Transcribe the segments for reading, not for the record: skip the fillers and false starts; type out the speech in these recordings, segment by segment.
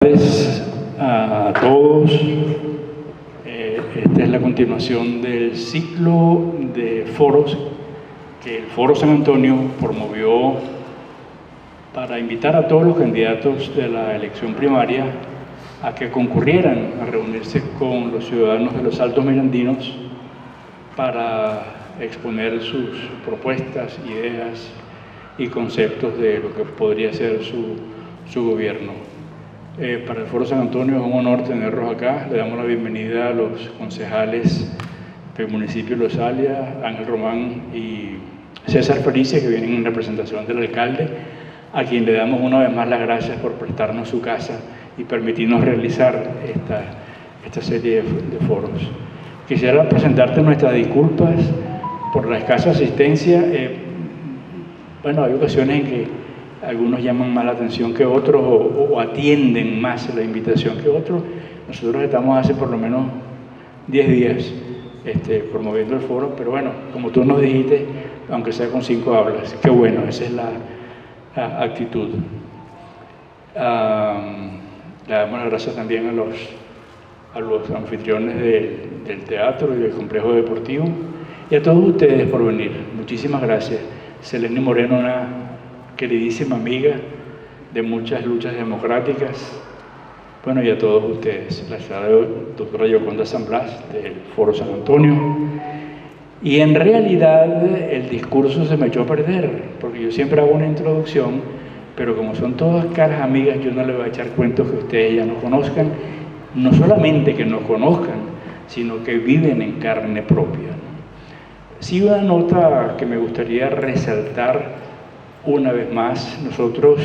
A todos. Esta es la continuación del ciclo de foros que el Foro San Antonio promovió para invitar a todos los candidatos de la elección primaria a que concurrieran a reunirse con los ciudadanos de los Altos Mirandinos para exponer sus propuestas, ideas y conceptos de lo que podría ser su gobierno. Para el Foro San Antonio es un honor tenerlos acá. Le damos la bienvenida a los concejales del municipio de Los Alias, Ángel Román y César Felice, que vienen en representación del alcalde, a quien le damos una vez más las gracias por prestarnos su casa y permitirnos realizar esta serie de foros. Quisiera presentarte nuestras disculpas por la escasa asistencia. Bueno, hay ocasiones en que algunos llaman más la atención que otros o atienden más la invitación que otros. Nosotros estamos hace por lo menos 10 días promoviendo el foro, pero bueno, como tú nos dijiste, aunque sea con 5 hablas, qué bueno, esa es la actitud. Le damos las gracias también a los anfitriones del teatro y del complejo deportivo y a todos ustedes por venir. Muchísimas gracias. Selene Moreno, una queridísima amiga de muchas luchas democráticas. Bueno, y a todos ustedes, la doctora Yoconda San Blas del Foro San Antonio. Y en realidad el discurso se me echó a perder, porque yo siempre hago una introducción, pero como son todas caras amigas, yo no les voy a echar cuentos que ustedes ya no conozcan, no solamente que nos conozcan, sino que viven en carne propia. Sí, una nota que me gustaría resaltar una vez más. Nosotros,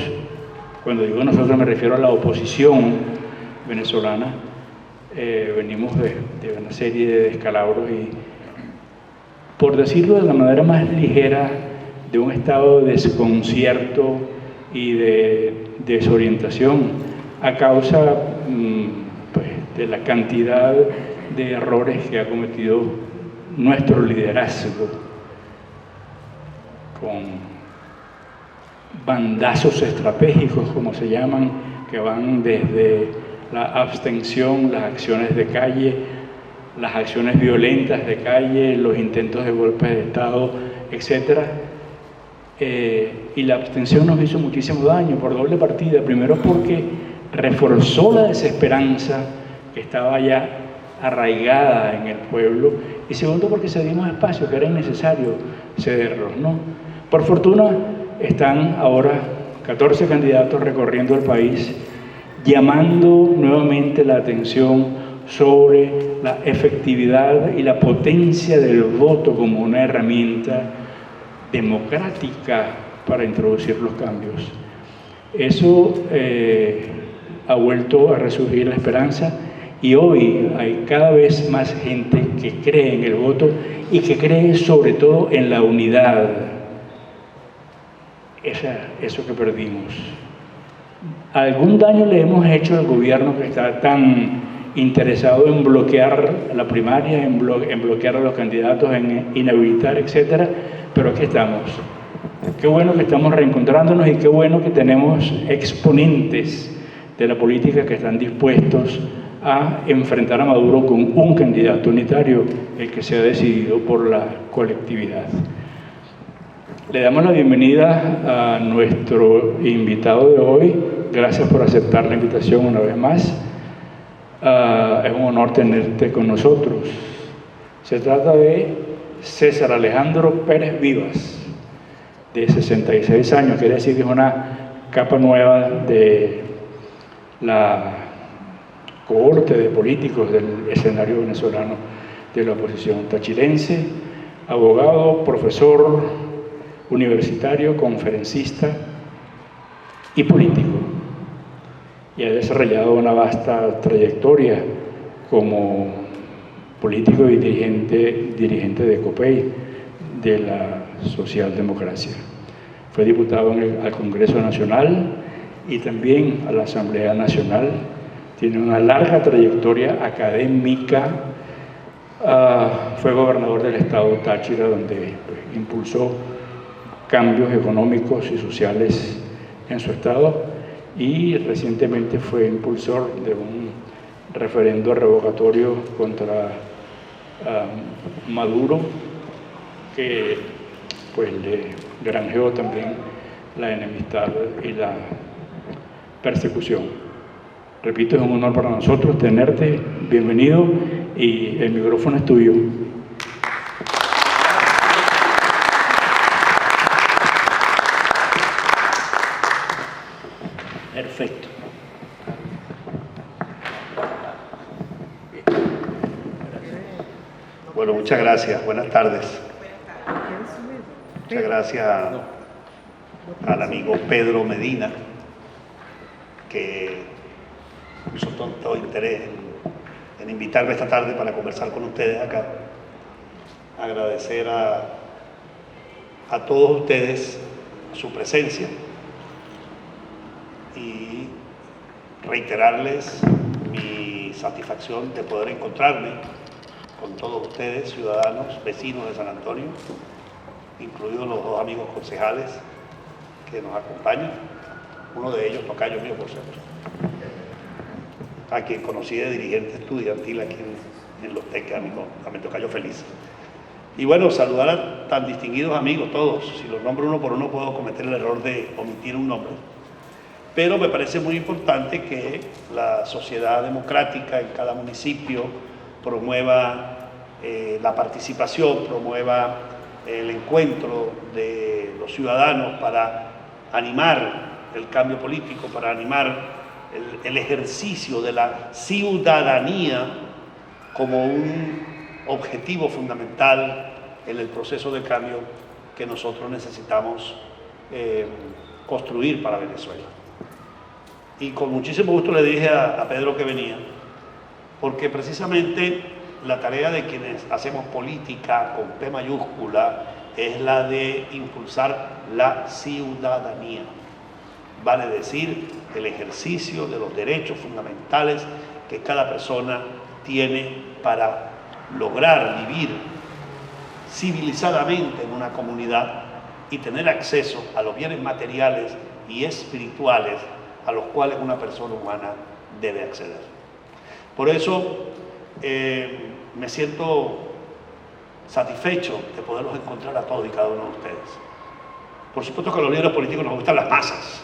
cuando digo nosotros me refiero a la oposición venezolana, venimos de una serie de descalabros y, por decirlo de la manera más ligera, de un estado de desconcierto y de desorientación a causa pues, de la cantidad de errores que ha cometido nuestro liderazgo con bandazos estratégicos, como se llaman, que van desde la abstención, las acciones de calle, las acciones violentas de calle, los intentos de golpes de Estado, etc. Y la abstención nos hizo muchísimo daño por doble partida. Primero porque reforzó la desesperanza que estaba ya arraigada en el pueblo, y segundo porque cedimos espacio que era innecesario cederlos, ¿no? Por fortuna, están ahora 14 candidatos recorriendo el país, llamando nuevamente la atención sobre la efectividad y la potencia del voto como una herramienta democrática para introducir los cambios. Eso ha vuelto a resurgir la esperanza, y hoy hay cada vez más gente que cree en el voto y que cree sobre todo en la unidad. Eso que perdimos. Algún daño le hemos hecho al gobierno que está tan interesado en bloquear la primaria, en bloquear a los candidatos, en inhabilitar, etcétera, pero aquí estamos. Qué bueno que estamos reencontrándonos y qué bueno que tenemos exponentes de la política que están dispuestos a enfrentar a Maduro con un candidato unitario, el que se ha decidido por la colectividad. Le damos la bienvenida a nuestro invitado de hoy. Gracias por aceptar la invitación una vez más. Es un honor tenerte con nosotros. Se trata de César Alejandro Pérez Vivas, de 66 años. Quiere decir que es una capa nueva de la cohorte de políticos del escenario venezolano de la oposición. Tachirense, abogado, profesor universitario, conferencista y político, y ha desarrollado una vasta trayectoria como político y dirigente de COPEI, de la socialdemocracia. Fue diputado al Congreso Nacional y también a la Asamblea Nacional. Tiene una larga trayectoria académica. Fue gobernador del estado Táchira, donde impulsó cambios económicos y sociales en su estado, y recientemente fue impulsor de un referendo revocatorio contra Maduro, que pues le granjeó también la enemistad y la persecución. Repito, es un honor para nosotros tenerte, bienvenido, y el micrófono es tuyo. Perfecto. Bueno, muchas gracias. Buenas tardes. Muchas gracias al amigo Pedro Medina, que puso tanto interés en invitarme esta tarde para conversar con ustedes acá. Agradecer a todos ustedes su presencia y reiterarles mi satisfacción de poder encontrarme con todos ustedes, ciudadanos, vecinos de San Antonio, incluidos los dos amigos concejales que nos acompañan, uno de ellos tocayo mío, por cierto, a quien conocí de dirigente estudiantil aquí en Los Teques, a mi tocayo feliz. Y bueno, saludar a tan distinguidos amigos todos. Si los nombro uno por uno puedo cometer el error de omitir un nombre. Pero me parece muy importante que la sociedad democrática en cada municipio promueva la participación, promueva el encuentro de los ciudadanos para animar el cambio político, para animar el ejercicio de la ciudadanía como un objetivo fundamental en el proceso de cambio que nosotros necesitamos construir para Venezuela. Y con muchísimo gusto le dije a Pedro que venía, porque precisamente la tarea de quienes hacemos política con P mayúscula es la de impulsar la ciudadanía, vale decir, el ejercicio de los derechos fundamentales que cada persona tiene para lograr vivir civilizadamente en una comunidad y tener acceso a los bienes materiales y espirituales a los cuales una persona humana debe acceder. Por eso me siento satisfecho de poderlos encontrar a todos y cada uno de ustedes. Por supuesto que a los líderes políticos nos gustan las masas,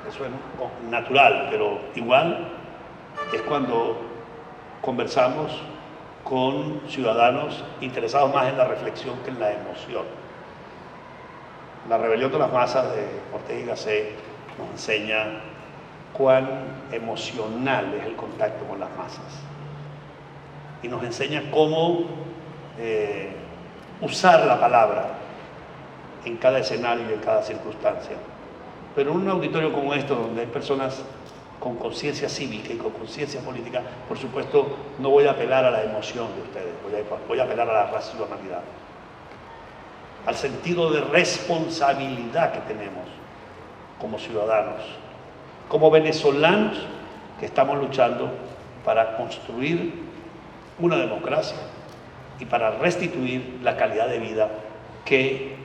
eso es natural, pero igual es cuando conversamos con ciudadanos interesados más en la reflexión que en la emoción. La rebelión de las masas de Ortega y Gasset nos enseña cuán emocional es el contacto con las masas y nos enseña cómo usar la palabra en cada escenario y en cada circunstancia. Pero en un auditorio como esto, donde hay personas con conciencia cívica y con conciencia política, por supuesto no voy a apelar a la emoción de ustedes, voy a apelar a la racionalidad, al sentido de responsabilidad que tenemos como ciudadanos, como venezolanos que estamos luchando para construir una democracia y para restituir la calidad de vida que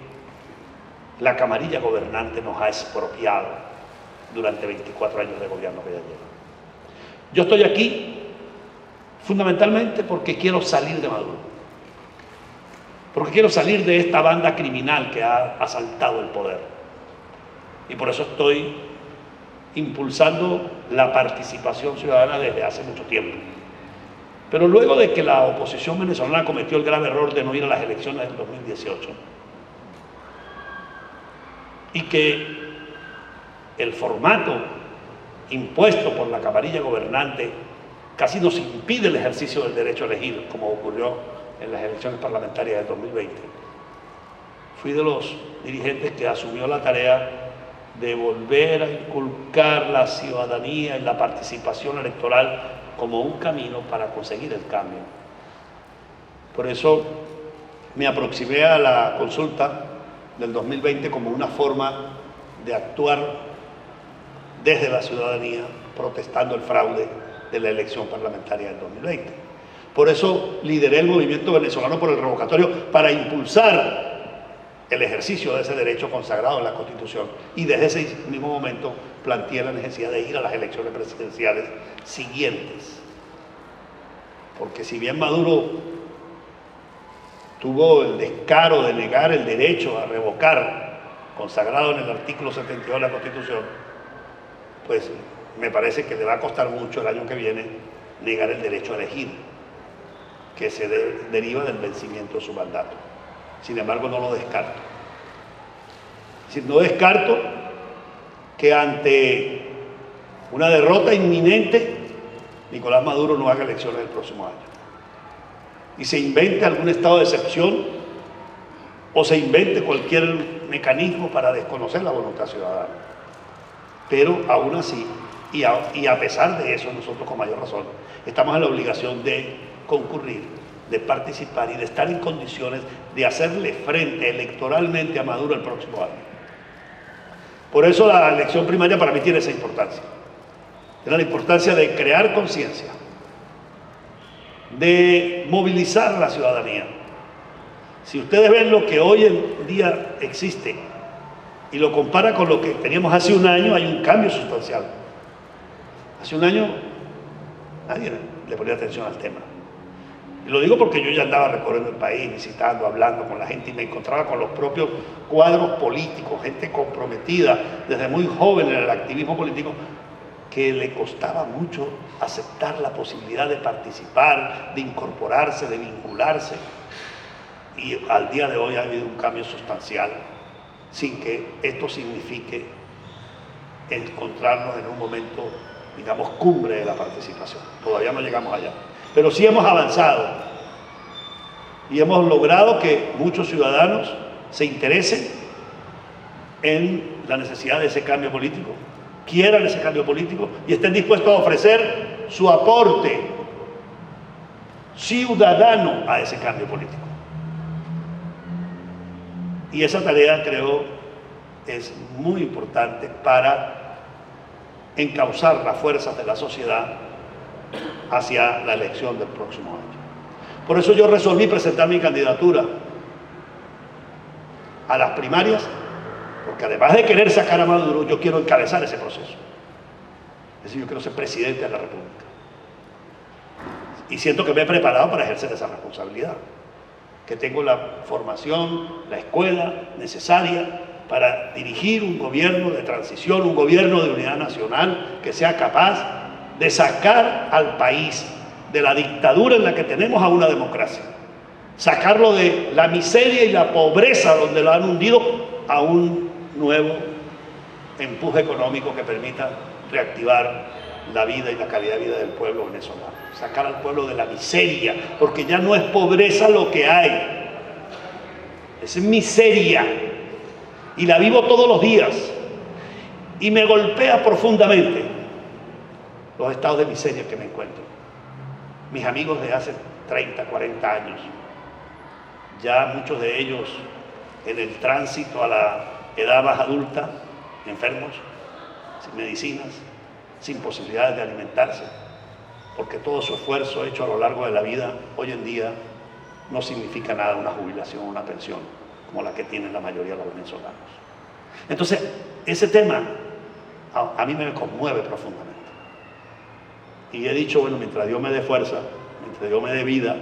la camarilla gobernante nos ha expropiado durante 24 años de gobierno que ya lleva. Yo estoy aquí fundamentalmente porque quiero salir de Maduro, porque quiero salir de esta banda criminal que ha asaltado el poder. Y por eso estoy impulsando la participación ciudadana desde hace mucho tiempo. Pero luego de que la oposición venezolana cometió el grave error de no ir a las elecciones del 2018 y que el formato impuesto por la camarilla gobernante casi nos impide el ejercicio del derecho a elegir, como ocurrió en las elecciones parlamentarias de 2020, fui de los dirigentes que asumió la tarea de volver a inculcar la ciudadanía y la participación electoral como un camino para conseguir el cambio. Por eso me aproximé a la consulta del 2020 como una forma de actuar desde la ciudadanía, protestando el fraude de la elección parlamentaria del 2020. Por eso lideré el movimiento venezolano por el revocatorio, para impulsar el ejercicio de ese derecho consagrado en la Constitución, y desde ese mismo momento planteé la necesidad de ir a las elecciones presidenciales siguientes. Porque si bien Maduro tuvo el descaro de negar el derecho a revocar, consagrado en el artículo 72 de la Constitución, pues me parece que le va a costar mucho el año que viene negar el derecho a elegir, que se deriva del vencimiento de su mandato. Sin embargo, no lo descarto. Es decir, no descarto que ante una derrota inminente, Nicolás Maduro no haga elecciones el próximo año y se invente algún estado de excepción o se invente cualquier mecanismo para desconocer la voluntad ciudadana. Pero aún así, y a pesar de eso, nosotros con mayor razón estamos en la obligación de concurrir, de participar y de estar en condiciones de hacerle frente electoralmente a Maduro el próximo año. Por eso la elección primaria para mí tiene esa importancia. Tiene la importancia de crear conciencia, de movilizar a la ciudadanía. Si ustedes ven lo que hoy en día existe y lo compara con lo que teníamos hace un año, hay un cambio sustancial. Hace un año nadie le ponía atención al tema. Y lo digo porque yo ya andaba recorriendo el país, visitando, hablando con la gente y me encontraba con los propios cuadros políticos, gente comprometida desde muy joven en el activismo político, que le costaba mucho aceptar la posibilidad de participar, de incorporarse, de vincularse. Y al día de hoy ha habido un cambio sustancial, sin que esto signifique encontrarnos en un momento, digamos, cumbre de la participación. Todavía no llegamos allá. Pero sí hemos avanzado y hemos logrado que muchos ciudadanos se interesen en la necesidad de ese cambio político, quieran ese cambio político y estén dispuestos a ofrecer su aporte ciudadano a ese cambio político. Y esa tarea, creo, es muy importante para encauzar las fuerzas de la sociedad hacia la elección del próximo año. Por eso yo resolví presentar mi candidatura a las primarias, porque además de querer sacar a Maduro, yo quiero encabezar ese proceso. Es decir, yo quiero ser presidente de la República. Y siento que me he preparado para ejercer esa responsabilidad, que tengo la formación, la escuela necesaria para dirigir un gobierno de transición, un gobierno de unidad nacional que sea capaz de sacar al país de la dictadura en la que tenemos a una democracia, sacarlo de la miseria y la pobreza donde lo han hundido a un nuevo empuje económico que permita reactivar la vida y la calidad de vida del pueblo venezolano, sacar al pueblo de la miseria, porque ya no es pobreza lo que hay, es miseria, y la vivo todos los días, y me golpea profundamente los estados de miseria que me encuentro. Mis amigos de hace 30, 40 años, ya muchos de ellos en el tránsito a la edad más adulta, enfermos, sin medicinas, sin posibilidades de alimentarse, porque todo su esfuerzo hecho a lo largo de la vida, hoy en día, no significa nada una jubilación, una pensión, como la que tienen la mayoría de los venezolanos. Entonces, ese tema a mí me conmueve profundamente. Y he dicho, bueno, mientras Dios me dé fuerza, mientras Dios me dé vida,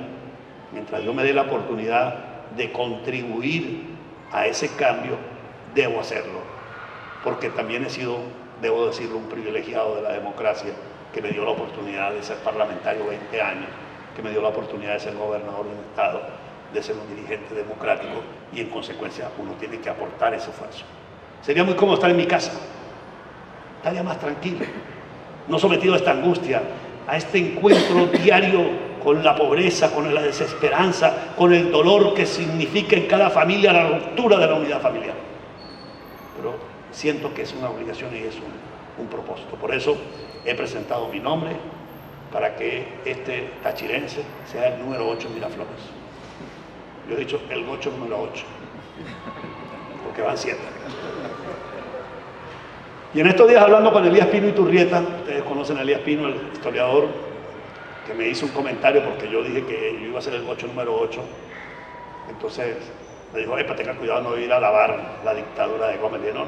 mientras Dios me dé la oportunidad de contribuir a ese cambio, debo hacerlo. Porque también he sido, debo decirlo, un privilegiado de la democracia, que me dio la oportunidad de ser parlamentario 20 años, que me dio la oportunidad de ser gobernador de un estado, de ser un dirigente democrático, y en consecuencia uno tiene que aportar ese esfuerzo. Sería muy cómodo estar en mi casa, estaría más tranquilo, no sometido a esta angustia, a este encuentro diario con la pobreza, con la desesperanza, con el dolor que significa en cada familia la ruptura de la unidad familiar. Pero siento que es una obligación y es un propósito. Por eso he presentado mi nombre para que este tachirense sea el número 8 en Miraflores. Yo he dicho el gocho número 8, porque van 7. Y en estos días, hablando con Elías Pino Iturrieta, ustedes conocen a Elías Pino, el historiador, que me hizo un comentario porque yo dije que yo iba a ser el gocho número 8. Entonces Me dijo, para tenga cuidado no ir a alabar la dictadura de Gómez. Le dije,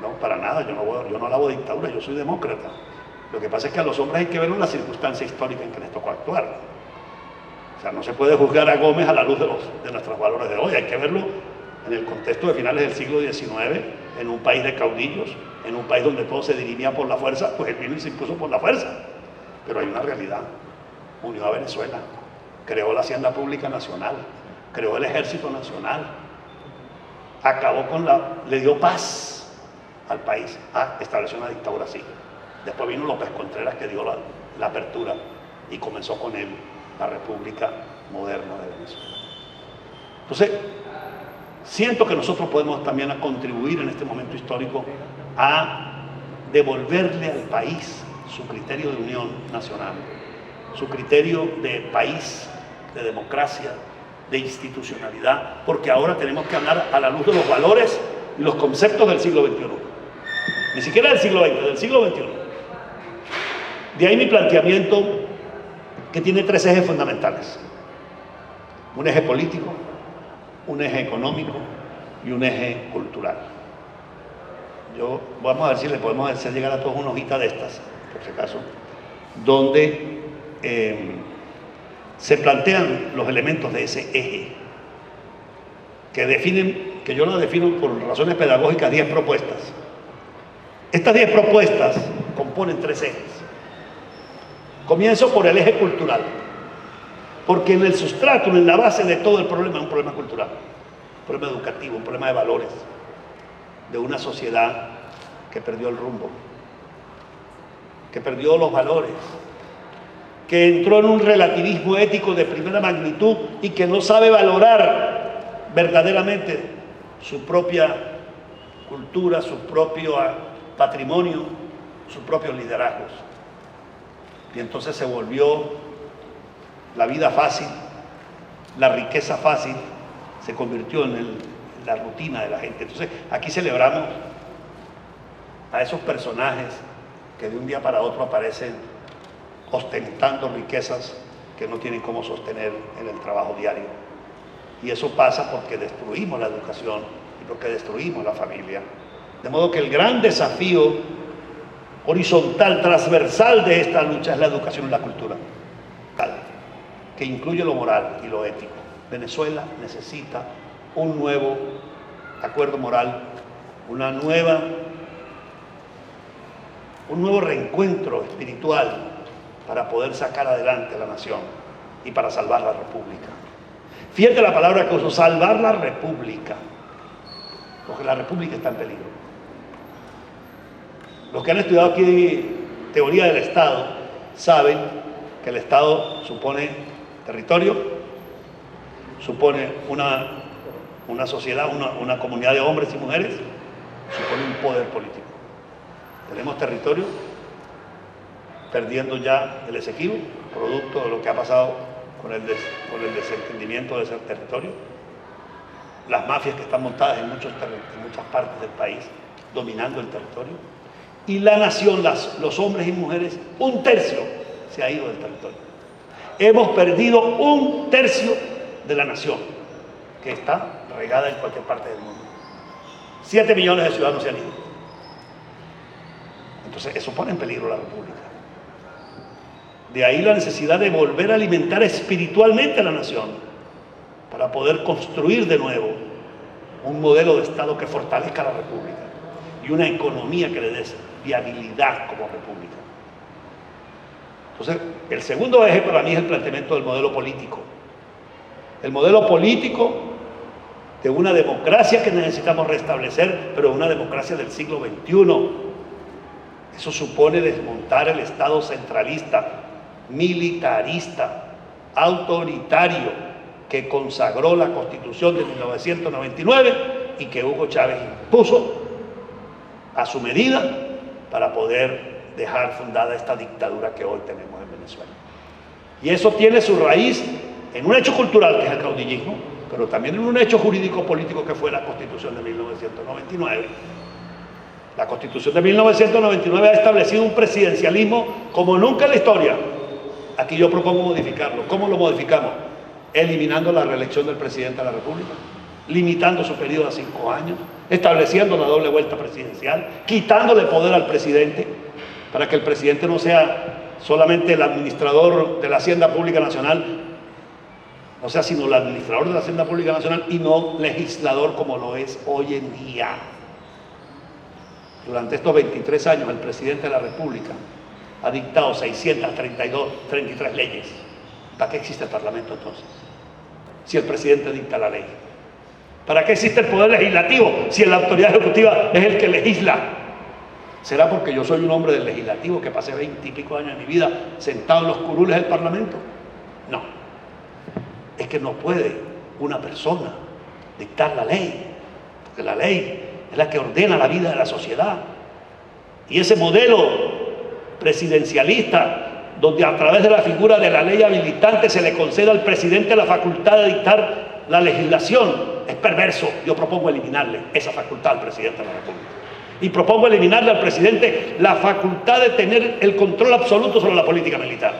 no, para nada, yo no alabo dictadura, yo soy demócrata. Lo que pasa es que a los hombres hay que verlo en la circunstancia histórica en que les tocó actuar. O sea, no se puede juzgar a Gómez a la luz de nuestros valores de hoy, hay que verlo en el contexto de finales del siglo XIX, en un país de caudillos, en un país donde todo se dirimía por la fuerza, pues él vino y se impuso por la fuerza. Pero hay una realidad, unió a Venezuela, creó la Hacienda Pública Nacional, creó el Ejército Nacional, acabó le dio paz al país, estableció una dictadura así. Después vino López Contreras, que dio la apertura, y comenzó con él la República Moderna de Venezuela. Entonces, siento que nosotros podemos también contribuir en este momento histórico a devolverle al país su criterio de unión nacional, su criterio de país, de democracia, de institucionalidad, porque ahora tenemos que hablar a la luz de los valores y los conceptos del siglo XXI. Ni siquiera del siglo XX, del siglo XXI. De ahí mi planteamiento, que tiene 3 ejes fundamentales. Un eje político, un eje económico y un eje cultural. Vamos a ver si le podemos hacer llegar a todos una hojita de estas, por si acaso, donde se plantean los elementos de ese eje, que yo lo defino por razones pedagógicas, 10 propuestas. Estas 10 propuestas componen 3 ejes. Comienzo por el eje cultural, porque en el sustrato, en la base de todo el problema, es un problema cultural, un problema educativo, un problema de valores, de una sociedad que perdió el rumbo, que perdió los valores, que entró en un relativismo ético de primera magnitud y que no sabe valorar verdaderamente su propia cultura, su propio patrimonio, sus propios liderazgos. Y entonces se volvió la vida fácil, la riqueza fácil, se convirtió en la rutina de la gente. Entonces aquí celebramos a esos personajes que de un día para otro aparecen ostentando riquezas que no tienen cómo sostener en el trabajo diario. Y eso pasa porque destruimos la educación y porque destruimos la familia. De modo que el gran desafío horizontal, transversal de esta lucha es la educación y la cultura, que incluye lo moral y lo ético. Venezuela necesita un nuevo acuerdo moral, un nuevo reencuentro espiritual para poder sacar adelante a la nación y para salvar la república. Fíjate la palabra que uso, salvar la república, porque la república está en peligro. Los que han estudiado aquí teoría del Estado saben que el Estado supone territorio, supone una sociedad, una comunidad de hombres y mujeres, supone un poder político. Tenemos territorio, perdiendo ya el Esequibo, producto de lo que ha pasado con el desentendimiento de ese territorio. Las mafias que están montadas en muchas partes del país, dominando el territorio. Y la nación, los hombres y mujeres, 1/3 se ha ido del territorio. Hemos perdido 1/3 de la nación, que está regada en cualquier parte del mundo. 7 millones de ciudadanos se han ido. Entonces eso pone en peligro la república. De ahí la necesidad de volver a alimentar espiritualmente a la nación, para poder construir de nuevo un modelo de Estado que fortalezca la república y una economía que le dé viabilidad como república. Entonces, el segundo eje para mí es el planteamiento del modelo político. El modelo político de una democracia que necesitamos restablecer, pero una democracia del siglo XXI. Eso supone desmontar el Estado centralista, militarista, autoritario, que consagró la Constitución de 1999 y que Hugo Chávez impuso a su medida para poder dejar fundada esta dictadura que hoy tenemos en Venezuela. Y eso tiene su raíz en un hecho cultural, que es el caudillismo, pero también en un hecho jurídico-político que fue la Constitución de 1999. La Constitución de 1999 ha establecido un presidencialismo como nunca en la historia. Aquí yo propongo modificarlo. ¿Cómo lo modificamos? eliminando la reelección del presidente de la República, limitando su periodo a 5 años, estableciendo la doble vuelta presidencial, quitándole poder al presidente para que el presidente no sea solamente el administrador de la Hacienda Pública Nacional, o sea, sino el administrador de la Hacienda Pública Nacional y no legislador como lo es hoy en día. Durante estos 23 años el presidente de la República ha dictado 633 leyes. ¿Para qué existe el Parlamento entonces? Si el presidente dicta la ley. ¿Para qué existe el Poder Legislativo si la autoridad ejecutiva es el que legisla? ¿Será porque yo soy un hombre del legislativo que pasé 20 y pico años de mi vida sentado en los curules del Parlamento? No. Es que no puede una persona dictar la ley, porque la ley es la que ordena la vida de la sociedad. Y ese modelo presidencialista, donde a través de la figura de la ley habilitante se le concede al presidente la facultad de dictar la legislación, es perverso. Yo propongo eliminarle esa facultad al presidente de la República. Y propongo eliminarle al presidente la facultad de tener el control absoluto sobre la política militar.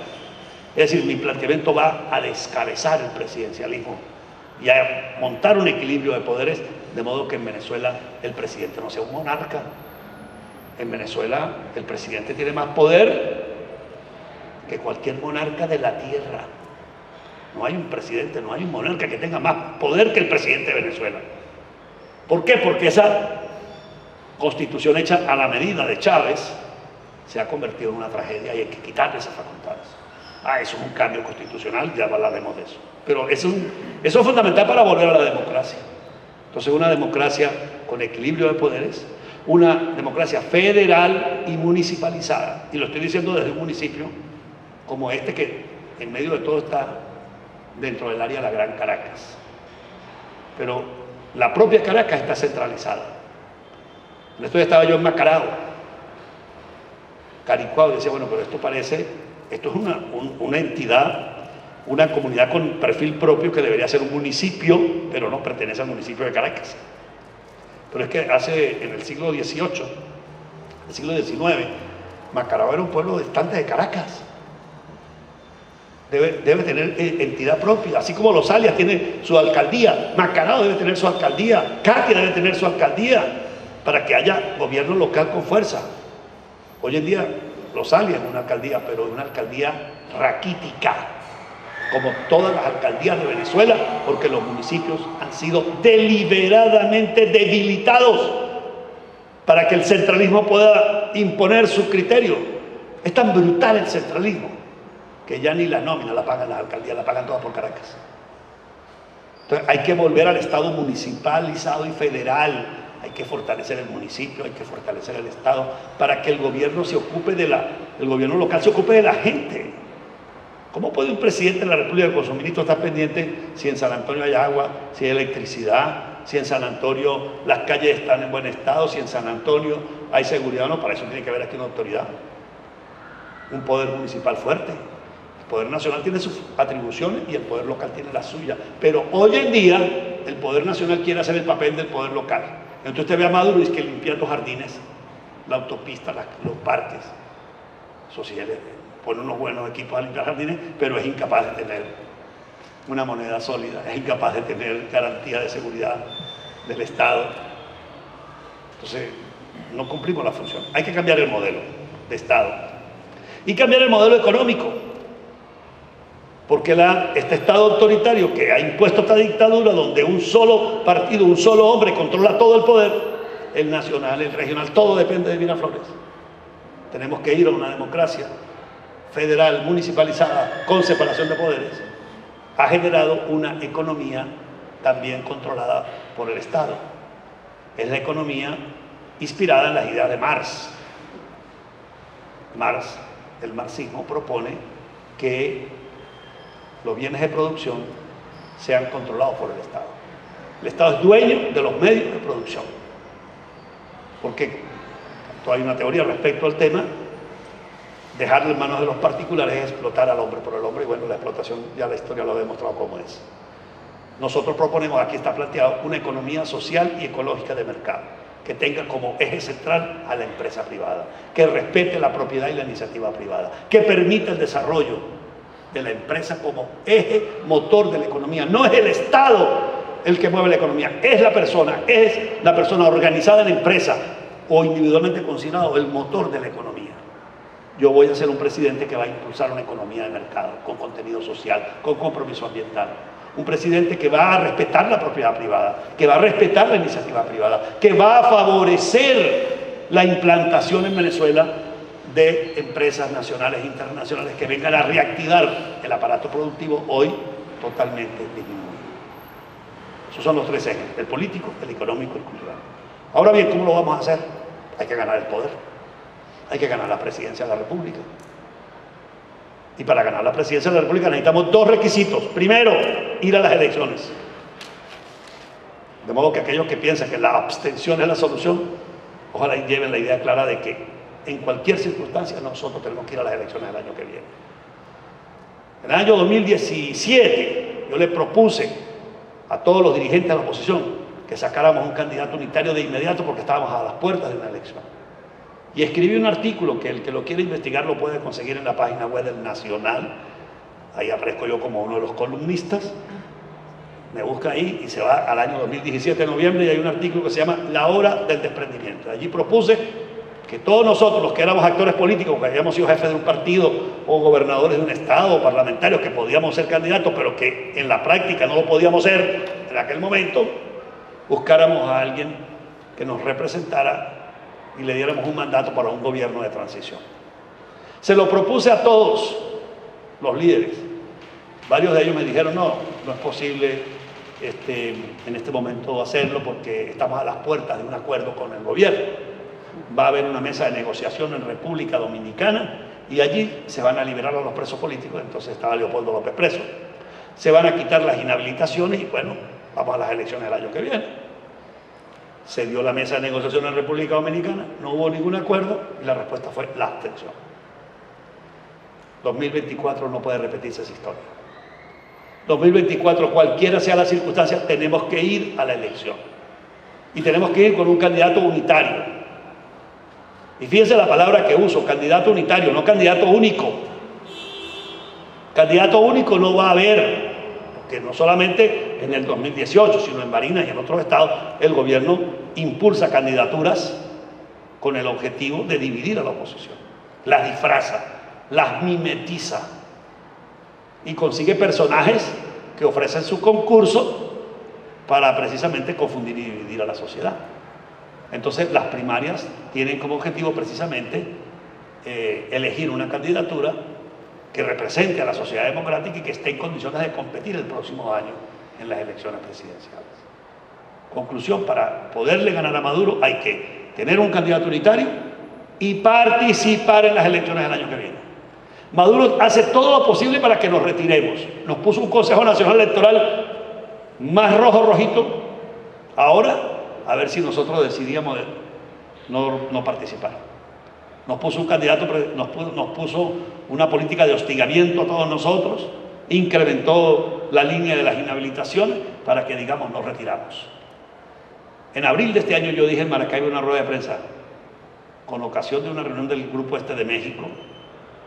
Es decir, mi planteamiento va a descabezar el presidencialismo y a montar un equilibrio de poderes, de modo que en Venezuela el presidente no sea un monarca. En Venezuela el presidente tiene más poder que cualquier monarca de la tierra. No hay un presidente, no hay un monarca que tenga más poder que el presidente de Venezuela. ¿Por qué? Porque esa constitución hecha a la medida de Chávez se ha convertido en una tragedia y hay que quitarle esas facultades. Eso es un cambio constitucional, ya hablaremos de eso. Pero eso es fundamental para volver a la democracia. Entonces, una democracia con equilibrio de poderes, una democracia federal y municipalizada. Y lo estoy diciendo desde un municipio como este, que en medio de todo está dentro del área de la Gran Caracas. Pero la propia Caracas está centralizada. En esto estaba yo en Macarao, Caricuao, y decía, bueno, pero esto es una entidad, una comunidad con perfil propio que debería ser un municipio, pero no pertenece al municipio de Caracas. Pero es que en el siglo XVIII, el siglo XIX, Macarao era un pueblo distante de Caracas. Debe tener entidad propia, así como Los Alias tiene su alcaldía, Macarao debe tener su alcaldía, Catia debe tener su alcaldía, para que haya gobierno local con fuerza. Hoy en día Los Alias es una alcaldía, pero es una alcaldía raquítica, como todas las alcaldías de Venezuela, porque los municipios han sido deliberadamente debilitados para que el centralismo pueda imponer su criterio. Es tan brutal el centralismo que ya ni la nómina la pagan las alcaldías, la pagan todas por Caracas. Entonces hay que volver al Estado municipalizado y federal. Hay que fortalecer el municipio, hay que fortalecer el Estado para que el gobierno el gobierno local se ocupe de la gente. ¿Cómo puede un presidente de la República con su ministro estar pendiente si en San Antonio hay agua, si hay electricidad, si en San Antonio las calles están en buen estado, si en San Antonio hay seguridad? No, para eso tiene que haber aquí una autoridad, un poder municipal fuerte. El poder nacional tiene sus atribuciones y el poder local tiene las suyas. Pero hoy en día el poder nacional quiere hacer el papel del poder local. Entonces usted ve a Maduro y es que limpia los jardines, la autopista, los parques. Eso sí, él pone unos buenos equipos a limpiar jardines, pero es incapaz de tener una moneda sólida, es incapaz de tener garantía de seguridad del Estado. Entonces, no cumplimos la función. Hay que cambiar el modelo de Estado y cambiar el modelo económico. Porque este Estado autoritario que ha impuesto esta dictadura, donde un solo partido, un solo hombre controla todo el poder, el nacional, el regional, todo depende de Miraflores. Tenemos que ir a una democracia federal, municipalizada, con separación de poderes. Ha generado una economía también controlada por el Estado. Es la economía inspirada en las ideas de Marx. El marxismo propone que los bienes de producción sean controlados por el Estado. El Estado es dueño de los medios de producción. Porque hay una teoría respecto al tema, dejarlo en manos de los particulares es explotar al hombre por el hombre, y bueno, la explotación ya la historia lo ha demostrado cómo es. Nosotros proponemos, aquí está planteado, una economía social y ecológica de mercado, que tenga como eje central a la empresa privada, que respete la propiedad y la iniciativa privada, que permita el desarrollo de la empresa como eje motor de la economía. No es el Estado el que mueve la economía, es la persona organizada en la empresa o individualmente considerado el motor de la economía. Yo voy a ser un presidente que va a impulsar una economía de mercado, con contenido social, con compromiso ambiental. Un presidente que va a respetar la propiedad privada, que va a respetar la iniciativa privada, que va a favorecer la implantación en Venezuela de empresas nacionales e internacionales que vengan a reactivar el aparato productivo hoy totalmente disminuido. Esos son los tres ejes, el político, el económico y el cultural. Ahora bien, ¿cómo lo vamos a hacer? Hay que ganar el poder, hay que ganar la presidencia de la República. Y para ganar la presidencia de la República necesitamos dos requisitos. Primero, ir a las elecciones. De modo que aquellos que piensan que la abstención es la solución, ojalá lleven la idea clara de que en cualquier circunstancia nosotros tenemos que ir a las elecciones del año que viene. En el año 2017 yo le propuse a todos los dirigentes de la oposición que sacáramos un candidato unitario de inmediato porque estábamos a las puertas de una elección. Y escribí un artículo que el que lo quiera investigar lo puede conseguir en la página web del Nacional. Ahí aparezco yo como uno de los columnistas. Me busca ahí y se va al año 2017 de noviembre y hay un artículo que se llama La Hora del Desprendimiento. Allí propuse que todos nosotros, los que éramos actores políticos, que habíamos sido jefes de un partido o gobernadores de un estado o parlamentarios, que podíamos ser candidatos, pero que en la práctica no lo podíamos ser en aquel momento, buscáramos a alguien que nos representara y le diéramos un mandato para un gobierno de transición. Se lo propuse a todos los líderes. Varios de ellos me dijeron, no es posible en este momento hacerlo porque estamos a las puertas de un acuerdo con el gobierno. Va a haber una mesa de negociación en República Dominicana y allí se van a liberar a los presos políticos. Entonces estaba Leopoldo López preso. Se van a quitar las inhabilitaciones y bueno, vamos a las elecciones del año que viene. Se dio la mesa de negociación en República Dominicana, no hubo ningún acuerdo y la respuesta fue la abstención. 2024 no puede repetirse esa historia. 2024, cualquiera sea la circunstancia, tenemos que ir a la elección. Y tenemos que ir con un candidato unitario. Y fíjense la palabra que uso, candidato unitario, no candidato único. Candidato único no va a haber, porque no solamente en el 2018, sino en Barinas y en otros estados, el gobierno impulsa candidaturas con el objetivo de dividir a la oposición. Las disfraza, las mimetiza y consigue personajes que ofrecen su concurso para precisamente confundir y dividir a la sociedad. Entonces las primarias tienen como objetivo precisamente elegir una candidatura que represente a la sociedad democrática y que esté en condiciones de competir el próximo año en las elecciones presidenciales. Conclusión, para poderle ganar a Maduro hay que tener un candidato unitario y participar en las elecciones del año que viene. Maduro hace todo lo posible para que nos retiremos. Nos puso un Consejo Nacional Electoral más rojito. Ahora, a ver si nosotros decidíamos no participar. Nos puso un candidato, nos puso una política de hostigamiento a todos nosotros, incrementó la línea de las inhabilitaciones para que digamos nos retiramos. En abril de este año yo dije en Maracaibo en una rueda de prensa, con ocasión de una reunión del Grupo Este de México,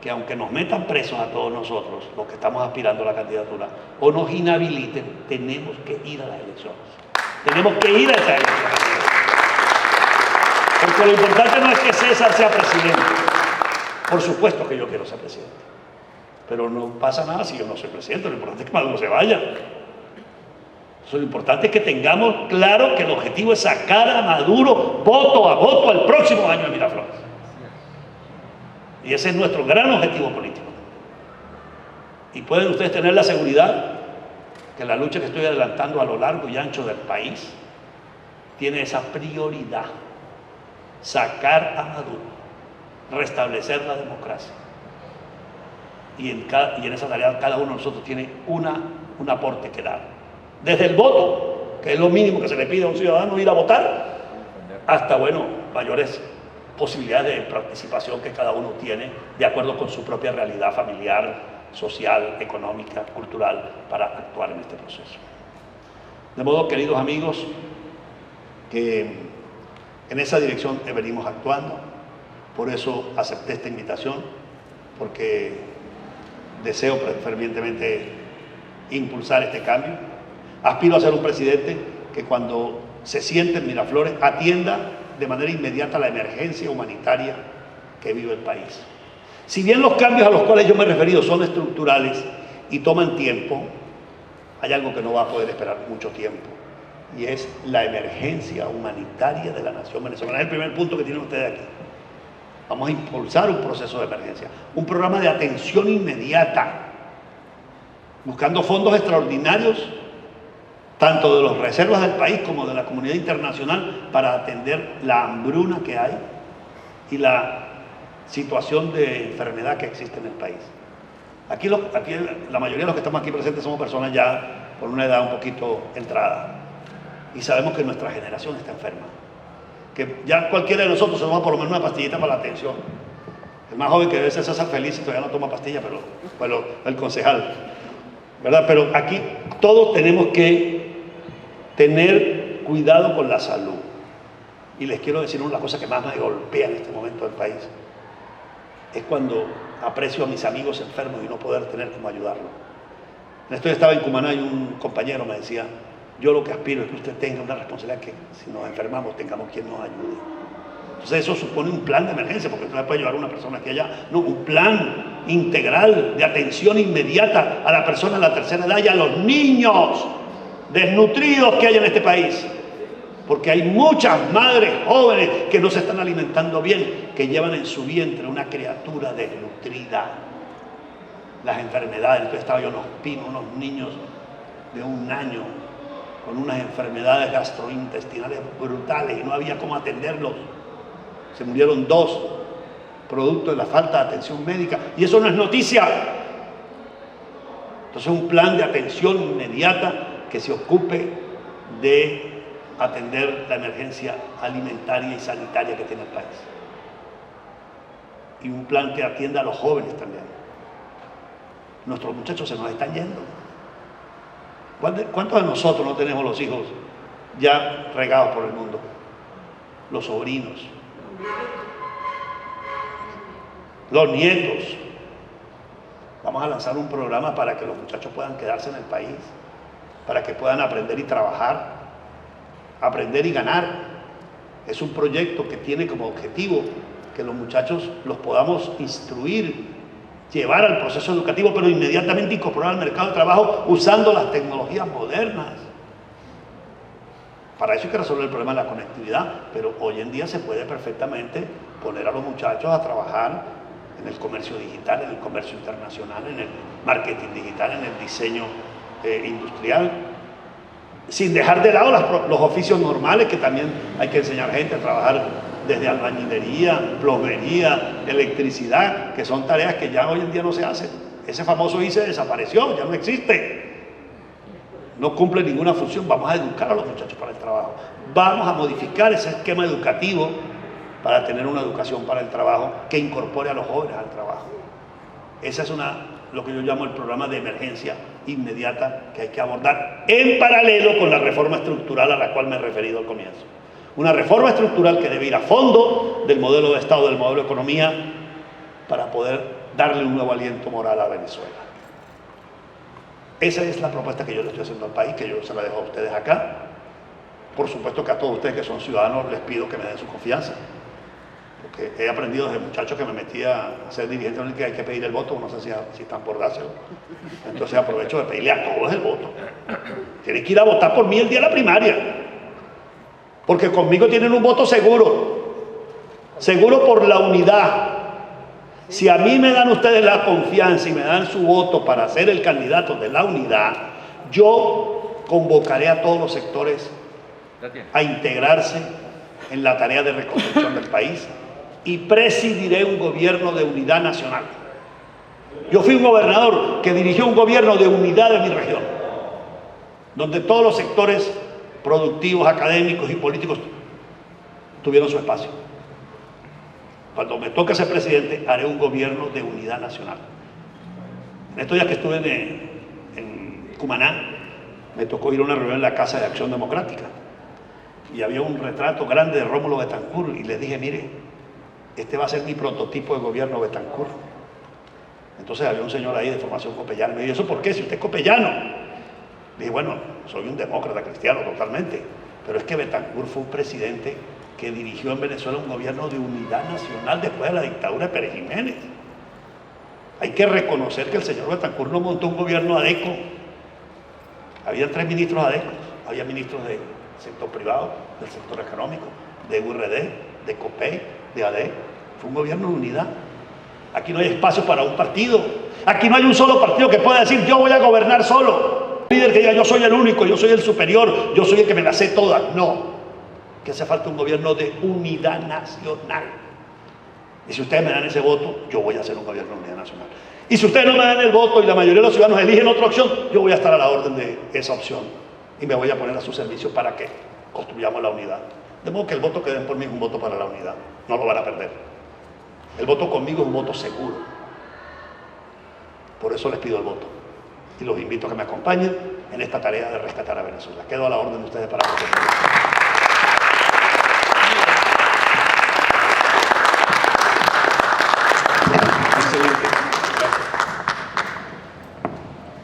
que aunque nos metan presos a todos nosotros, los que estamos aspirando a la candidatura, o nos inhabiliten, tenemos que ir a las elecciones. Tenemos que ir a esas elecciones. Porque lo importante no es que César sea presidente. Por supuesto que yo quiero ser presidente. Pero no pasa nada si yo no soy presidente. Lo importante es que Maduro se vaya. Lo importante es que tengamos claro que el objetivo es sacar a Maduro voto a voto al próximo año en Miraflores. Y ese es nuestro gran objetivo político. Y pueden ustedes tener la seguridad que la lucha que estoy adelantando a lo largo y ancho del país tiene esa prioridad: sacar a Maduro, restablecer la democracia. Y en esa tarea cada uno de nosotros tiene un aporte que dar. Desde el voto, que es lo mínimo que se le pide a un ciudadano, ir a votar, hasta, mayores posibilidades de participación que cada uno tiene de acuerdo con su propia realidad familiar, social, económica, cultural, para actuar en este proceso. De modo, queridos amigos, que en esa dirección venimos actuando. Por eso acepté esta invitación, porque deseo fervientemente impulsar este cambio. Aspiro a ser un presidente que cuando se siente en Miraflores atienda de manera inmediata la emergencia humanitaria que vive el país. Si bien los cambios a los cuales yo me he referido son estructurales y toman tiempo, hay algo que no va a poder esperar mucho tiempo, y es la emergencia humanitaria de la nación venezolana. Es el primer punto que tienen ustedes aquí. Vamos a impulsar un proceso de emergencia, un programa de atención inmediata, buscando fondos extraordinarios, tanto de las reservas del país como de la comunidad internacional, para atender la hambruna que hay y la situación de enfermedad que existe en el país. Aquí la mayoría de los que estamos aquí presentes somos personas ya por una edad un poquito entrada, y sabemos que nuestra generación está enferma, que ya cualquiera de nosotros se toma por lo menos una pastillita para la atención. El más joven que debe ser César Feliz todavía no toma pastilla, pero bueno, el concejal, ¿verdad? Pero aquí todos tenemos que tener cuidado con la salud. Y les quiero decir una cosa que más me golpea en este momento del país. Es cuando aprecio a mis amigos enfermos y no poder tener cómo ayudarlos. Esto estaba en Cumaná y un compañero me decía: yo lo que aspiro es que usted tenga una responsabilidad, que si nos enfermamos tengamos quien nos ayude. Entonces eso supone un plan de emergencia, porque usted no puede llevar a una persona aquí allá. No, un plan integral de atención inmediata a la persona de la tercera edad y a los niños desnutridos que hay en este país. Porque hay muchas madres jóvenes que no se están alimentando bien, que llevan en su vientre una criatura desnutrida. Las enfermedades, entonces estaba yo en Ospino, unos niños de 1 año con unas enfermedades gastrointestinales brutales y no había cómo atenderlos. Se murieron 2 producto de la falta de atención médica, y eso no es noticia. Entonces un plan de atención inmediata que se ocupe de atender la emergencia alimentaria y sanitaria que tiene el país, y un plan que atienda a los jóvenes también. Nuestros muchachos se nos están yendo. ¿Cuántos de nosotros no tenemos los hijos ya regados por el mundo? Los sobrinos, los nietos. Vamos a lanzar un programa para que los muchachos puedan quedarse en el país, para que puedan aprender y trabajar, aprender y ganar. Es un proyecto que tiene como objetivo que los muchachos los podamos instruir, llevar al proceso educativo, pero inmediatamente incorporar al mercado de trabajo usando las tecnologías modernas. Para eso hay que resolver el problema de la conectividad, pero hoy en día se puede perfectamente poner a los muchachos a trabajar en el comercio digital, en el comercio internacional, en el marketing digital, en el diseño industrial, sin dejar de lado los oficios normales, que también hay que enseñar gente a trabajar desde albañilería, plomería, electricidad, que son tareas que ya hoy en día no se hacen. Ese famoso ICE desapareció, ya no existe, no cumple ninguna función. Vamos a educar a los muchachos para el trabajo, vamos a modificar ese esquema educativo para tener una educación para el trabajo que incorpore a los jóvenes al trabajo. Esa es lo que yo llamo el programa de emergencia inmediata que hay que abordar en paralelo con la reforma estructural a la cual me he referido al comienzo. Una reforma estructural que debe ir a fondo del modelo de Estado, del modelo de economía, para poder darle un nuevo aliento moral a Venezuela. Esa es la propuesta que yo le estoy haciendo al país, que yo se la dejo a ustedes acá. Por supuesto que a todos ustedes que son ciudadanos les pido que me den su confianza, porque he aprendido desde muchacho que me metía a ser dirigente en el que hay que pedir el voto, no sé si están por dárselo. Entonces aprovecho de pedirle a todos el voto. Tienen que ir a votar por mí el día de la primaria, porque conmigo tienen un voto seguro por la unidad. Si a mí me dan ustedes la confianza y me dan su voto para ser el candidato de la unidad, yo convocaré a todos los sectores a integrarse en la tarea de reconstrucción del país y presidiré un gobierno de unidad nacional. Yo fui un gobernador que dirigió un gobierno de unidad de mi región, donde todos los sectores productivos, académicos y políticos tuvieron su espacio. Cuando me toque ser presidente, haré un gobierno de unidad nacional. En estos días que estuve en Cumaná, me tocó ir a una reunión en la Casa de Acción Democrática y había un retrato grande de Rómulo Betancourt y le dije: mire, este va a ser mi prototipo de gobierno, Betancourt. Entonces había un señor ahí de formación copellana, me dijo, ¿eso por qué? Si usted es copellano. Dije, bueno, soy un demócrata cristiano totalmente, pero es que Betancur fue un presidente que dirigió en Venezuela un gobierno de unidad nacional después de la dictadura de Pérez Jiménez. Hay que reconocer que el señor Betancur no montó un gobierno adeco. Había 3 ministros adecos, había ministros del sector privado, del sector económico, de URD, de COPEI, de ADE. Fue un gobierno de unidad. Aquí no hay espacio para un partido. Aquí no hay un solo partido que pueda decir yo voy a gobernar solo. Un líder que diga yo soy el único, yo soy el superior, yo soy el que me las sé todas. No. Que hace falta un gobierno de unidad nacional. Y si ustedes me dan ese voto, yo voy a hacer un gobierno de unidad nacional. Y si ustedes no me dan el voto y la mayoría de los ciudadanos eligen otra opción, yo voy a estar a la orden de esa opción. Y me voy a poner a su servicio para que construyamos la unidad. De modo que el voto que den por mí es un voto para la unidad. No lo van a perder. El voto conmigo es un voto seguro. Por eso les pido el voto. Y los invito a que me acompañen en esta tarea de rescatar a Venezuela. Quedo a la orden de ustedes para votar.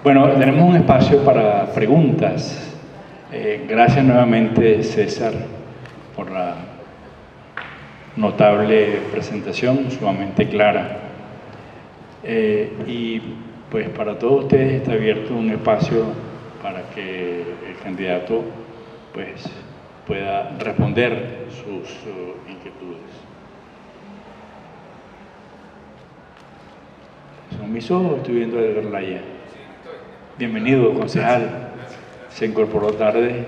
Bueno, tenemos un espacio para preguntas. Gracias nuevamente, César, por la notable presentación, sumamente clara. Y pues para todos ustedes está abierto un espacio para que el candidato pues pueda responder sus inquietudes. ¿Son mis ojos? Estoy viendo a Edgar Laya. Bienvenido, concejal. Se incorporó tarde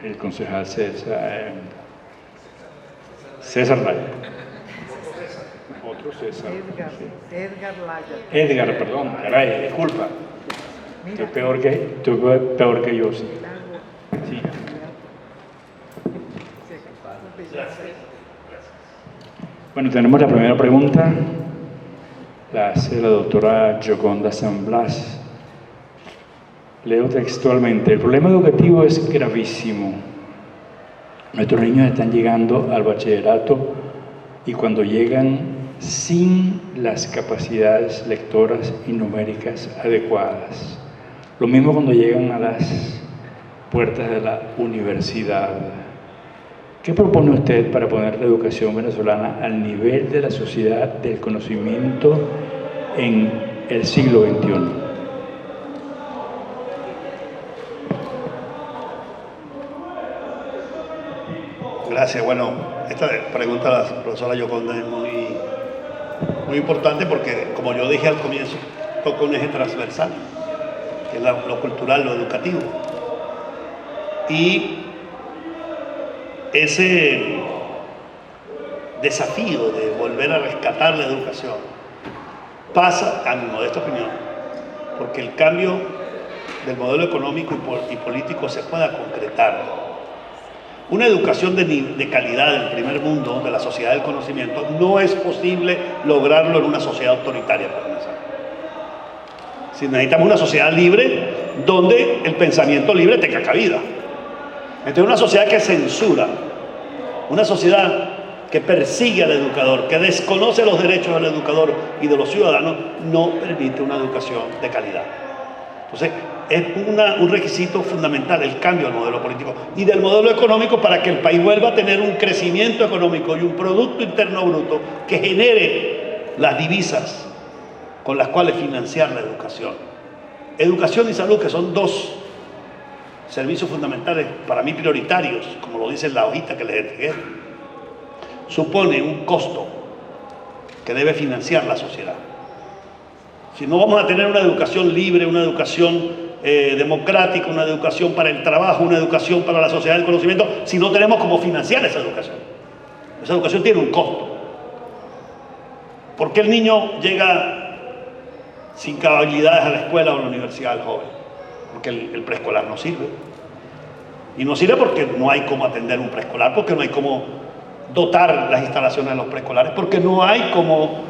el concejal César Laya. Otro César. Edgar Laya. Edgar, perdón, caray, disculpa. Estoy peor que yo, sí. Sí. Bueno, tenemos la primera pregunta. La hace la doctora Gioconda San Blas. Leo textualmente: el problema educativo es gravísimo. Nuestros niños están llegando al bachillerato y cuando llegan sin las capacidades lectoras y numéricas adecuadas. Lo mismo cuando llegan a las puertas de la universidad. ¿Qué propone usted para poner la educación venezolana al nivel de la sociedad del conocimiento en el siglo XXI? Gracias. Bueno, esta pregunta de la profesora Gioconda es muy importante porque, como yo dije al comienzo, toca un eje transversal, que es lo cultural, lo educativo. Y ese desafío de volver a rescatar la educación pasa, a mi modesta opinión, porque el cambio del modelo económico y político se pueda concretar. Una educación de calidad del primer mundo, de la sociedad del conocimiento, no es posible lograrlo en una sociedad autoritaria, por comenzar. Si necesitamos una sociedad libre, donde el pensamiento libre tenga cabida. Entonces, una sociedad que censura, una sociedad que persigue al educador, que desconoce los derechos del educador y de los ciudadanos, no permite una educación de calidad. Entonces, es un requisito fundamental el cambio del modelo político y del modelo económico para que el país vuelva a tener un crecimiento económico y un Producto Interno Bruto que genere las divisas con las cuales financiar la educación. Educación y salud, que son dos servicios fundamentales, para mí prioritarios, como lo dice en la hojita que les entregué, supone un costo que debe financiar la sociedad. Si no vamos a tener una educación libre, una educación democrática, una educación para el trabajo, una educación para la sociedad del conocimiento, si no tenemos cómo financiar esa educación. Esa educación tiene un costo. ¿Por qué el niño llega sin capacidades a la escuela o a la universidad, el joven? Porque el preescolar no sirve. Y no sirve porque no hay cómo atender un preescolar, porque no hay cómo dotar las instalaciones de los preescolares, porque no hay cómo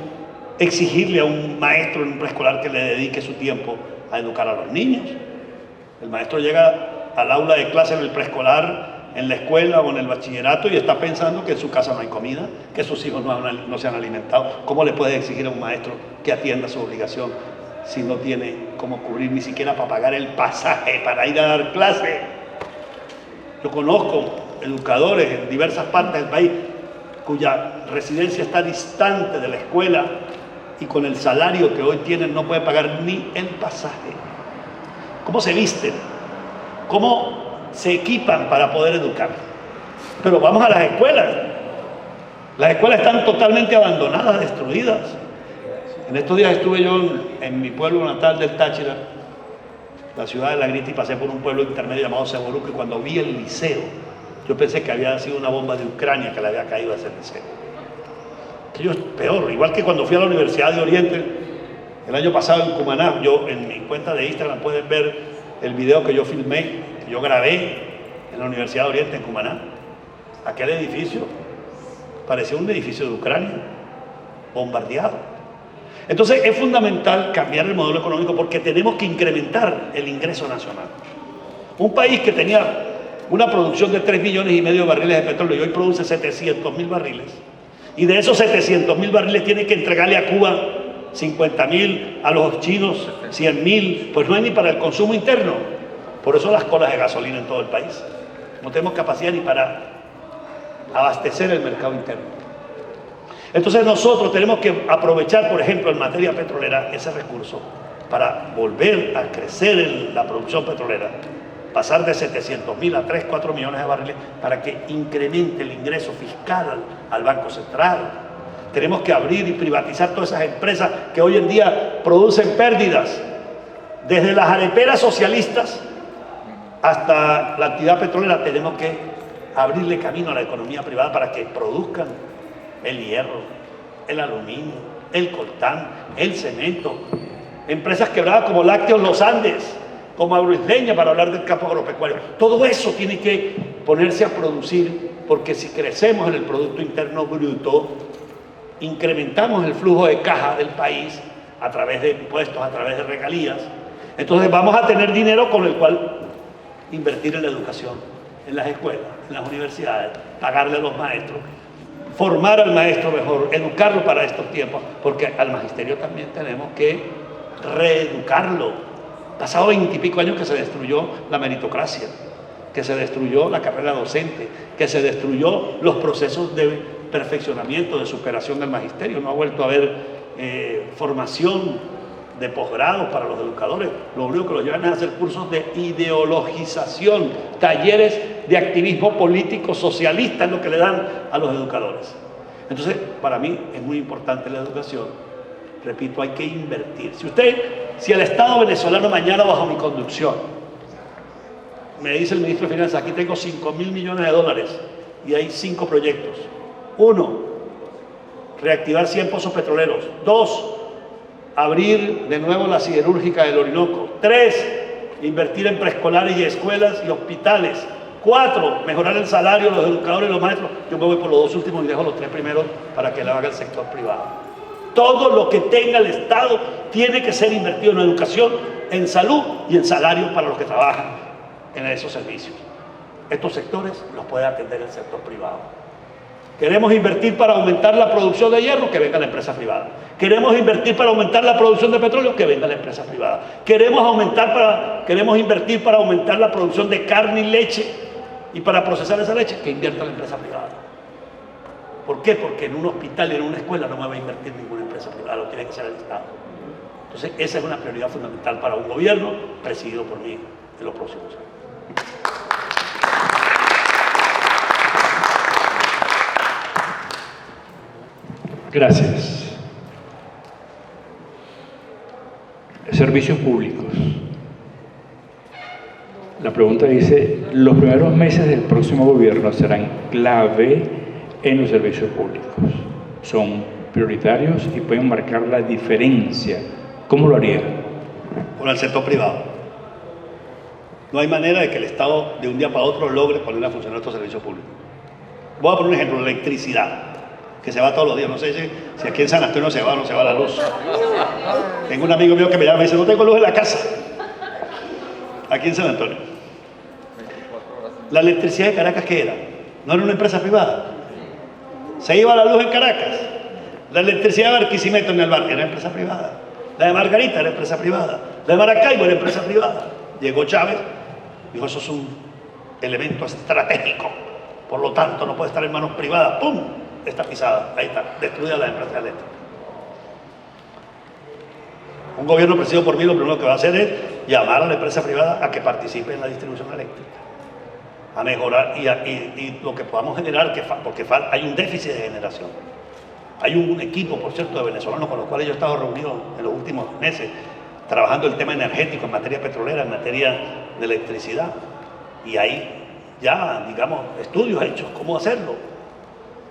exigirle a un maestro en un preescolar que le dedique su tiempo a educar a los niños. El maestro llega al aula de clase en el preescolar en la escuela o en el bachillerato y está pensando que en su casa no hay comida, que sus hijos no se han alimentado. ¿Cómo le puede exigir a un maestro que atienda su obligación si no tiene cómo cubrir ni siquiera para pagar el pasaje para ir a dar clase? Yo conozco educadores en diversas partes del país cuya residencia está distante de la escuela y con el salario que hoy tienen no pueden pagar ni el pasaje. ¿Cómo se visten? ¿Cómo se equipan para poder educar? Pero vamos a las escuelas. Las escuelas están totalmente abandonadas, destruidas. En estos días estuve yo en mi pueblo natal del Táchira, la ciudad de La Grita, y pasé por un pueblo intermedio llamado Ceboruco, y cuando vi el liceo, yo pensé que había sido una bomba de Ucrania que le había caído a ese liceo. Aquello es peor, igual que cuando fui a la Universidad de Oriente el año pasado en Cumaná. Yo en mi cuenta de Instagram pueden ver el video que yo filmé, que yo grabé en la Universidad de Oriente en Cumaná. Aquel edificio parecía un edificio de Ucrania, bombardeado. Entonces es fundamental cambiar el modelo económico porque tenemos que incrementar el ingreso nacional. Un país que tenía una producción de 3,5 millones de barriles de petróleo y hoy produce 700,000 barriles. Y de esos 700,000 barriles tiene que entregarle a Cuba 50,000, a los chinos 100,000, pues no hay ni para el consumo interno. Por eso las colas de gasolina en todo el país. No tenemos capacidad ni para abastecer el mercado interno. Entonces nosotros tenemos que aprovechar, por ejemplo, en materia petrolera, ese recurso para volver a crecer la producción petrolera, pasar de 700,000 a 3, 4 millones de barriles para que incremente el ingreso fiscal al Banco Central. Tenemos que abrir y privatizar todas esas empresas que hoy en día producen pérdidas, desde las areperas socialistas hasta la actividad petrolera. Tenemos que abrirle camino a la economía privada para que produzcan el hierro, el aluminio, el coltán, el cemento. Empresas quebradas como Lácteos Los Andes, como Agroisleña, para hablar del campo agropecuario. Todo eso tiene que ponerse a producir, porque si crecemos en el Producto Interno Bruto, incrementamos el flujo de caja del país a través de impuestos, a través de regalías. Entonces vamos a tener dinero con el cual invertir en la educación, en las escuelas, en las universidades, pagarle a los maestros, formar al maestro mejor, educarlo para estos tiempos, porque al magisterio también tenemos que reeducarlo. Pasado 20 y pico años que se destruyó la meritocracia, que se destruyó la carrera docente, que se destruyó los procesos de perfeccionamiento, de superación del magisterio. No ha vuelto a haber formación de posgrado para los educadores. Lo único que los llevan es a hacer cursos de ideologización, talleres de activismo político socialista, es lo que le dan a los educadores. Entonces, para mí es muy importante la educación. Repito, hay que invertir. Si el Estado venezolano mañana, bajo mi conducción, me dice el ministro de Finanzas, aquí tengo 5,000 millones de dólares y hay 5 proyectos. 1, reactivar 100 pozos petroleros. 2, abrir de nuevo la siderúrgica del Orinoco. 3, invertir en preescolares y escuelas y hospitales. 4, mejorar el salario de los educadores y los maestros. Yo me voy por los 2 últimos y dejo los 3 primeros para que lo haga el sector privado. Todo lo que tenga el Estado tiene que ser invertido en educación, en salud y en salarios para los que trabajan en esos servicios. Estos sectores los puede atender el sector privado. Queremos invertir para aumentar la producción de hierro, que venga la empresa privada. Queremos invertir para aumentar la producción de petróleo, que venga la empresa privada. Queremos invertir para aumentar la producción de carne y leche y para procesar esa leche, que invierta la empresa privada. ¿Por qué? Porque en un hospital y en una escuela no me va a invertir ninguna empresa privada, lo tiene que ser el Estado. Entonces, esa es una prioridad fundamental para un gobierno presidido por mí en los próximos años. Gracias. Servicios públicos. La pregunta dice, los primeros meses del próximo gobierno serán clave en los servicios públicos. Son prioritarios y pueden marcar la diferencia. ¿Cómo lo haría? Con el sector privado. No hay manera de que el Estado de un día para otro logre poner a funcionar estos servicios públicos. Voy a poner un ejemplo, la electricidad, que se va todos los días. No sé si aquí en San Antonio se va o no se va la luz. Tengo un amigo mío que me llama y me dice, no tengo luz en la casa. Aquí en San Antonio. La electricidad de Caracas, ¿qué era? ¿No era una empresa privada? Se iba la luz en Caracas. La electricidad de Barquisimeto en el bar era empresa privada. La de Margarita era empresa privada. La de Maracaibo era empresa privada. Llegó Chávez, dijo, eso es un elemento estratégico. Por lo tanto, no puede estar en manos privadas. ¡Pum! Está pisada. Ahí está. Destruida la empresa eléctrica. Un gobierno presidido por mí lo primero que va a hacer es llamar a la empresa privada a que participe en la distribución eléctrica, a mejorar y lo que podamos generar, porque hay un déficit de generación. Hay un equipo, por cierto, de venezolanos con los cuales yo he estado reunido en los últimos meses, trabajando el tema energético, en materia petrolera, en materia de electricidad, y hay ya, digamos, estudios hechos, cómo hacerlo.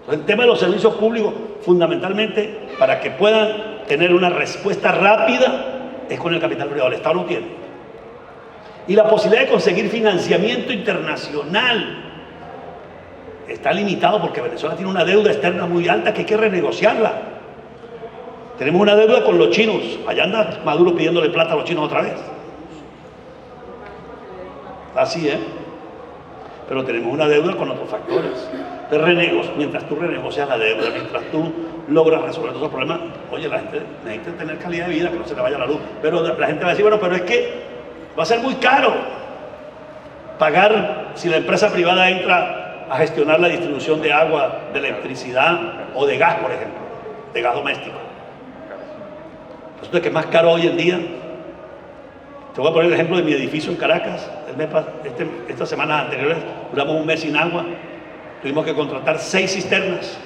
Entonces, el tema de los servicios públicos, fundamentalmente, para que puedan tener una respuesta rápida, es con el capital privado. El Estado no tiene. Y la posibilidad de conseguir financiamiento internacional está limitado porque Venezuela tiene una deuda externa muy alta que hay que renegociarla. Tenemos una deuda con los chinos. Allá anda Maduro pidiéndole plata a los chinos otra vez. Así es. Pero tenemos una deuda con otros factores. Mientras tú renegocias la deuda, mientras tú logras resolver todos esos problemas, oye, la gente necesita tener calidad de vida, que no se le vaya la luz. Pero la gente va a decir, bueno, pero es que va a ser muy caro pagar si la empresa privada entra a gestionar la distribución de agua, de electricidad o de gas, por ejemplo, de gas doméstico. Resulta que es más caro hoy en día. Te voy a poner el ejemplo de mi edificio en Caracas. Estas semanas anteriores duramos un mes sin agua. Tuvimos que contratar 6 cisternas.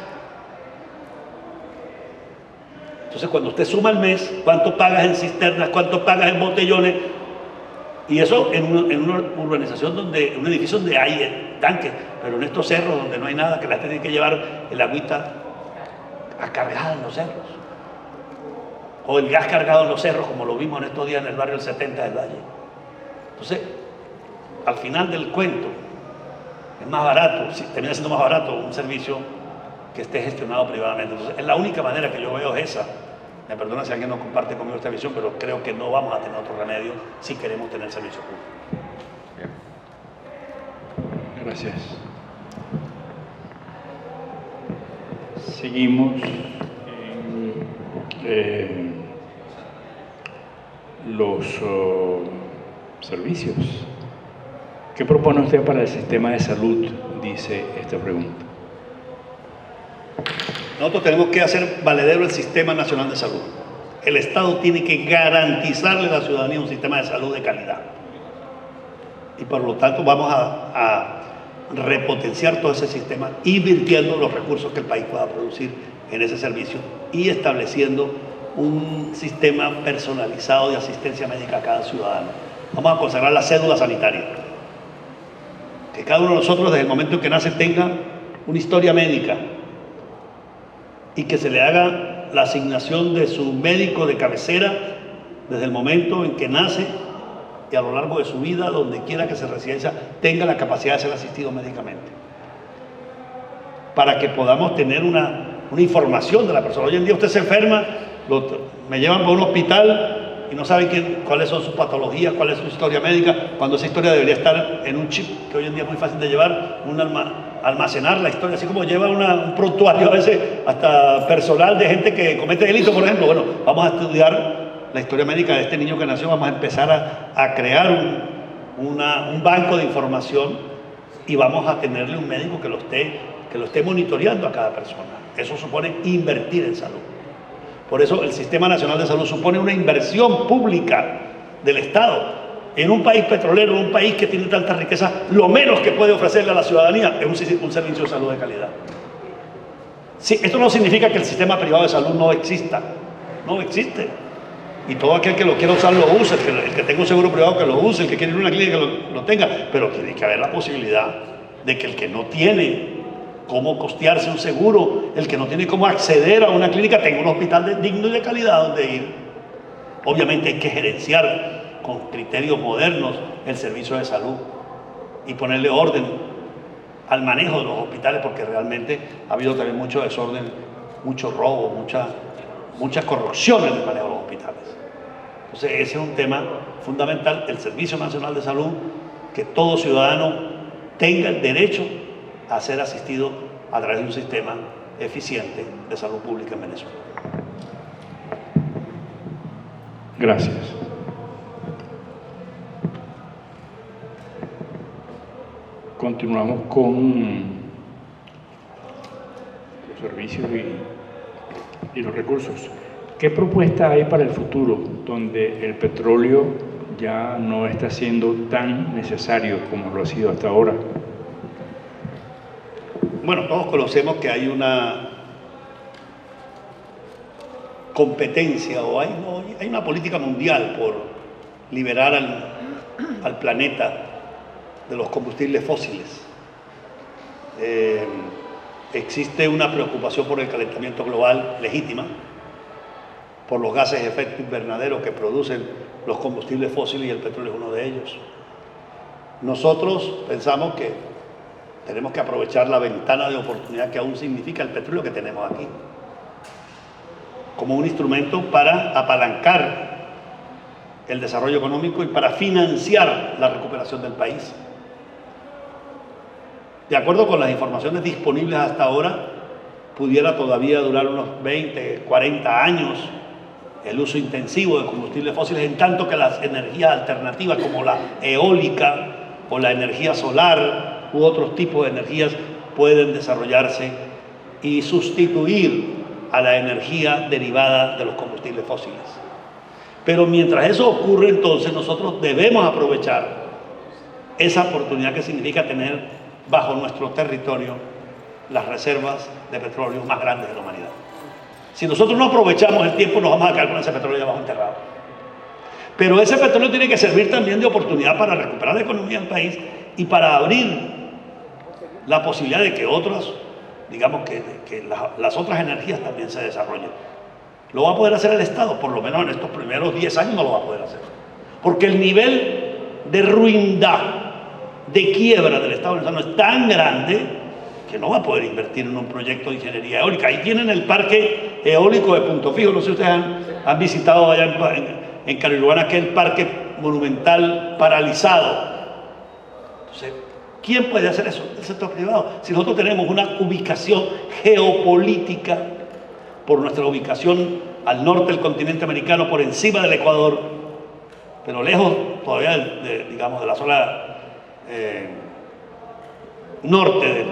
Entonces, cuando usted suma el mes, ¿cuánto pagas en cisternas? ¿Cuánto pagas en botellones? Y eso en una urbanización un edificio donde hay tanques, pero en estos cerros donde no hay nada, que la gente tiene que llevar el agüita cargada en los cerros. O el gas cargado en los cerros, como lo vimos en estos días en el barrio del 70 del Valle. Entonces, al final del cuento, es más barato, termina siendo más barato un servicio que esté gestionado privadamente. Entonces, es la única manera que yo veo es esa. Me perdona si alguien no comparte conmigo esta visión, pero creo que no vamos a tener otro remedio si queremos tener servicio público. Bien. Gracias. Seguimos en los servicios. ¿Qué propone usted para el sistema de salud? Dice esta pregunta. Nosotros tenemos que hacer valedero el Sistema Nacional de Salud. El Estado tiene que garantizarle a la ciudadanía un sistema de salud de calidad. Y por lo tanto vamos a repotenciar todo ese sistema, invirtiendo los recursos que el país pueda producir en ese servicio y estableciendo un sistema personalizado de asistencia médica a cada ciudadano. Vamos a consagrar la cédula sanitaria. Que cada uno de nosotros, desde el momento en que nace, tenga una historia médica y que se le haga la asignación de su médico de cabecera desde el momento en que nace y a lo largo de su vida, donde quiera que se resida, tenga la capacidad de ser asistido médicamente. Para que podamos tener una información de la persona. Hoy en día usted se enferma, me llevan para un hospital y no saben cuáles son sus patologías, cuál es su historia médica, cuando esa historia debería estar en un chip, que hoy en día es muy fácil de llevar, almacenar la historia, así como lleva un prontuario a veces hasta personal de gente que comete delito, por ejemplo. Bueno, vamos a estudiar la historia médica de este niño que nació, vamos a empezar a crear un banco de información y vamos a tenerle un médico que lo esté monitoreando a cada persona. Eso supone invertir en salud. Por eso el Sistema Nacional de Salud supone una inversión pública del Estado. En un país petrolero, en un país que tiene tanta riqueza, lo menos que puede ofrecerle a la ciudadanía es un servicio de salud de calidad. Sí, esto no significa que el sistema privado de salud no exista. No existe. Y todo aquel que lo quiera usar lo use, el que tenga un seguro privado que lo use, el que quiera ir a una clínica que lo tenga. Pero tiene que haber la posibilidad de que el que no tiene cómo costearse un seguro, el que no tiene cómo acceder a una clínica, tenga un hospital digno y de calidad donde ir. Obviamente hay que gerenciar con criterios modernos el servicio de salud y ponerle orden al manejo de los hospitales, porque realmente ha habido también mucho desorden, mucho robo, mucha corrupción en el manejo de los hospitales. Entonces ese es un tema fundamental, el Servicio Nacional de Salud, que todo ciudadano tenga el derecho a ser asistido a través de un sistema eficiente de salud pública en Venezuela. Gracias. Continuamos con los servicios y los recursos. ¿Qué propuesta hay para el futuro donde el petróleo ya no está siendo tan necesario como lo ha sido hasta ahora? Bueno, todos conocemos que hay una competencia o hay una política mundial por liberar al planeta de los combustibles fósiles. Existe una preocupación por el calentamiento global legítima, por los gases de efecto invernadero que producen los combustibles fósiles y el petróleo es uno de ellos. Nosotros pensamos que tenemos que aprovechar la ventana de oportunidad que aún significa el petróleo que tenemos aquí, como un instrumento para apalancar el desarrollo económico y para financiar la recuperación del país. De acuerdo con las informaciones disponibles hasta ahora, pudiera todavía durar unos 20, 40 años el uso intensivo de combustibles fósiles, en tanto que las energías alternativas como la eólica o la energía solar u otros tipos de energías pueden desarrollarse y sustituir a la energía derivada de los combustibles fósiles. Pero mientras eso ocurre, entonces nosotros debemos aprovechar esa oportunidad que significa tener bajo nuestro territorio las reservas de petróleo más grandes de la humanidad. Si nosotros no aprovechamos el tiempo, nos vamos a quedar con ese petróleo abajo enterrado. Pero ese petróleo tiene que servir también de oportunidad para recuperar la economía del país y para abrir la posibilidad de que otras, digamos que las otras energías también se desarrollen. ¿Lo va a poder hacer el Estado? Por lo menos en estos primeros 10 años no lo va a poder hacer. Porque el nivel de ruindad, de quiebra del Estado venezolano es tan grande que no va a poder invertir en un proyecto de ingeniería eólica. Ahí tienen el parque eólico de Punto Fijo. No sé si ustedes han visitado allá en Cariluana, que es el parque monumental paralizado. Entonces, ¿quién puede hacer eso? El sector privado. Si nosotros tenemos una ubicación geopolítica, por nuestra ubicación al norte del continente americano, por encima del Ecuador, pero lejos todavía digamos, de la zona norte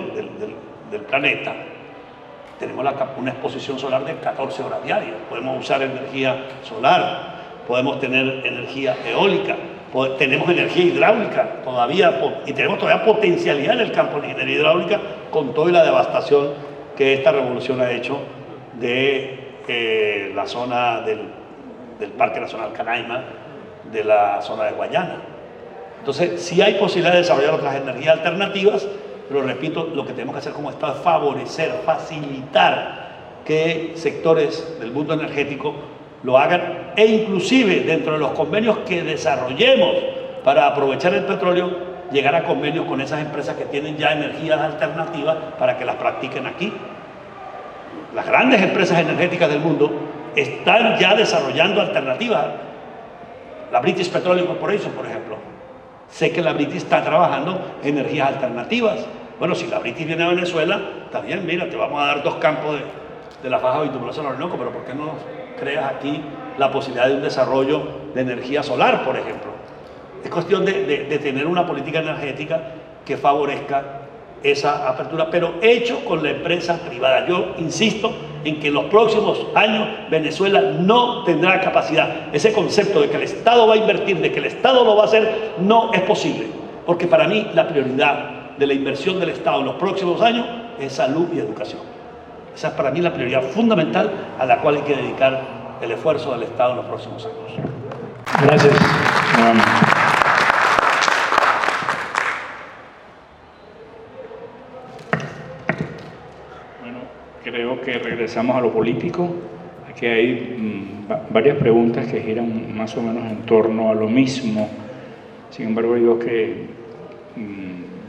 del planeta, tenemos una exposición solar de 14 horas diarias. Podemos usar energía solar, podemos tener energía eólica, tenemos energía hidráulica todavía, y tenemos todavía potencialidad en el campo de ingeniería hidráulica con toda la devastación que esta revolución ha hecho de la zona del Parque Nacional Canaima, de la zona de Guayana. Entonces, sí hay posibilidad de desarrollar otras energías alternativas, pero repito, lo que tenemos que hacer como Estado es favorecer, facilitar que sectores del mundo energético lo hagan, e inclusive dentro de los convenios que desarrollemos para aprovechar el petróleo, llegar a convenios con esas empresas que tienen ya energías alternativas para que las practiquen aquí. Las grandes empresas energéticas del mundo están ya desarrollando alternativas. La British Petroleum Corporation, por ejemplo. Sé que la British está trabajando en energías alternativas. Bueno, si la British viene a Venezuela, también, mira, te vamos a dar 2 campos de la faja bituminosa del Orinoco, pero ¿por qué no creas aquí la posibilidad de un desarrollo de energía solar, por ejemplo? Es cuestión de tener una política energética que favorezca esa apertura, pero hecho con la empresa privada. Yo insisto en que en los próximos años Venezuela no tendrá capacidad. Ese concepto de que el Estado va a invertir, de que el Estado lo va a hacer, no es posible. Porque para mí la prioridad de la inversión del Estado en los próximos años es salud y educación. Esa es para mí la prioridad fundamental a la cual hay que dedicar el esfuerzo del Estado en los próximos años. Gracias. Creo que regresamos a lo político. Aquí hay varias preguntas que giran más o menos en torno a lo mismo. Sin embargo, hay 2 que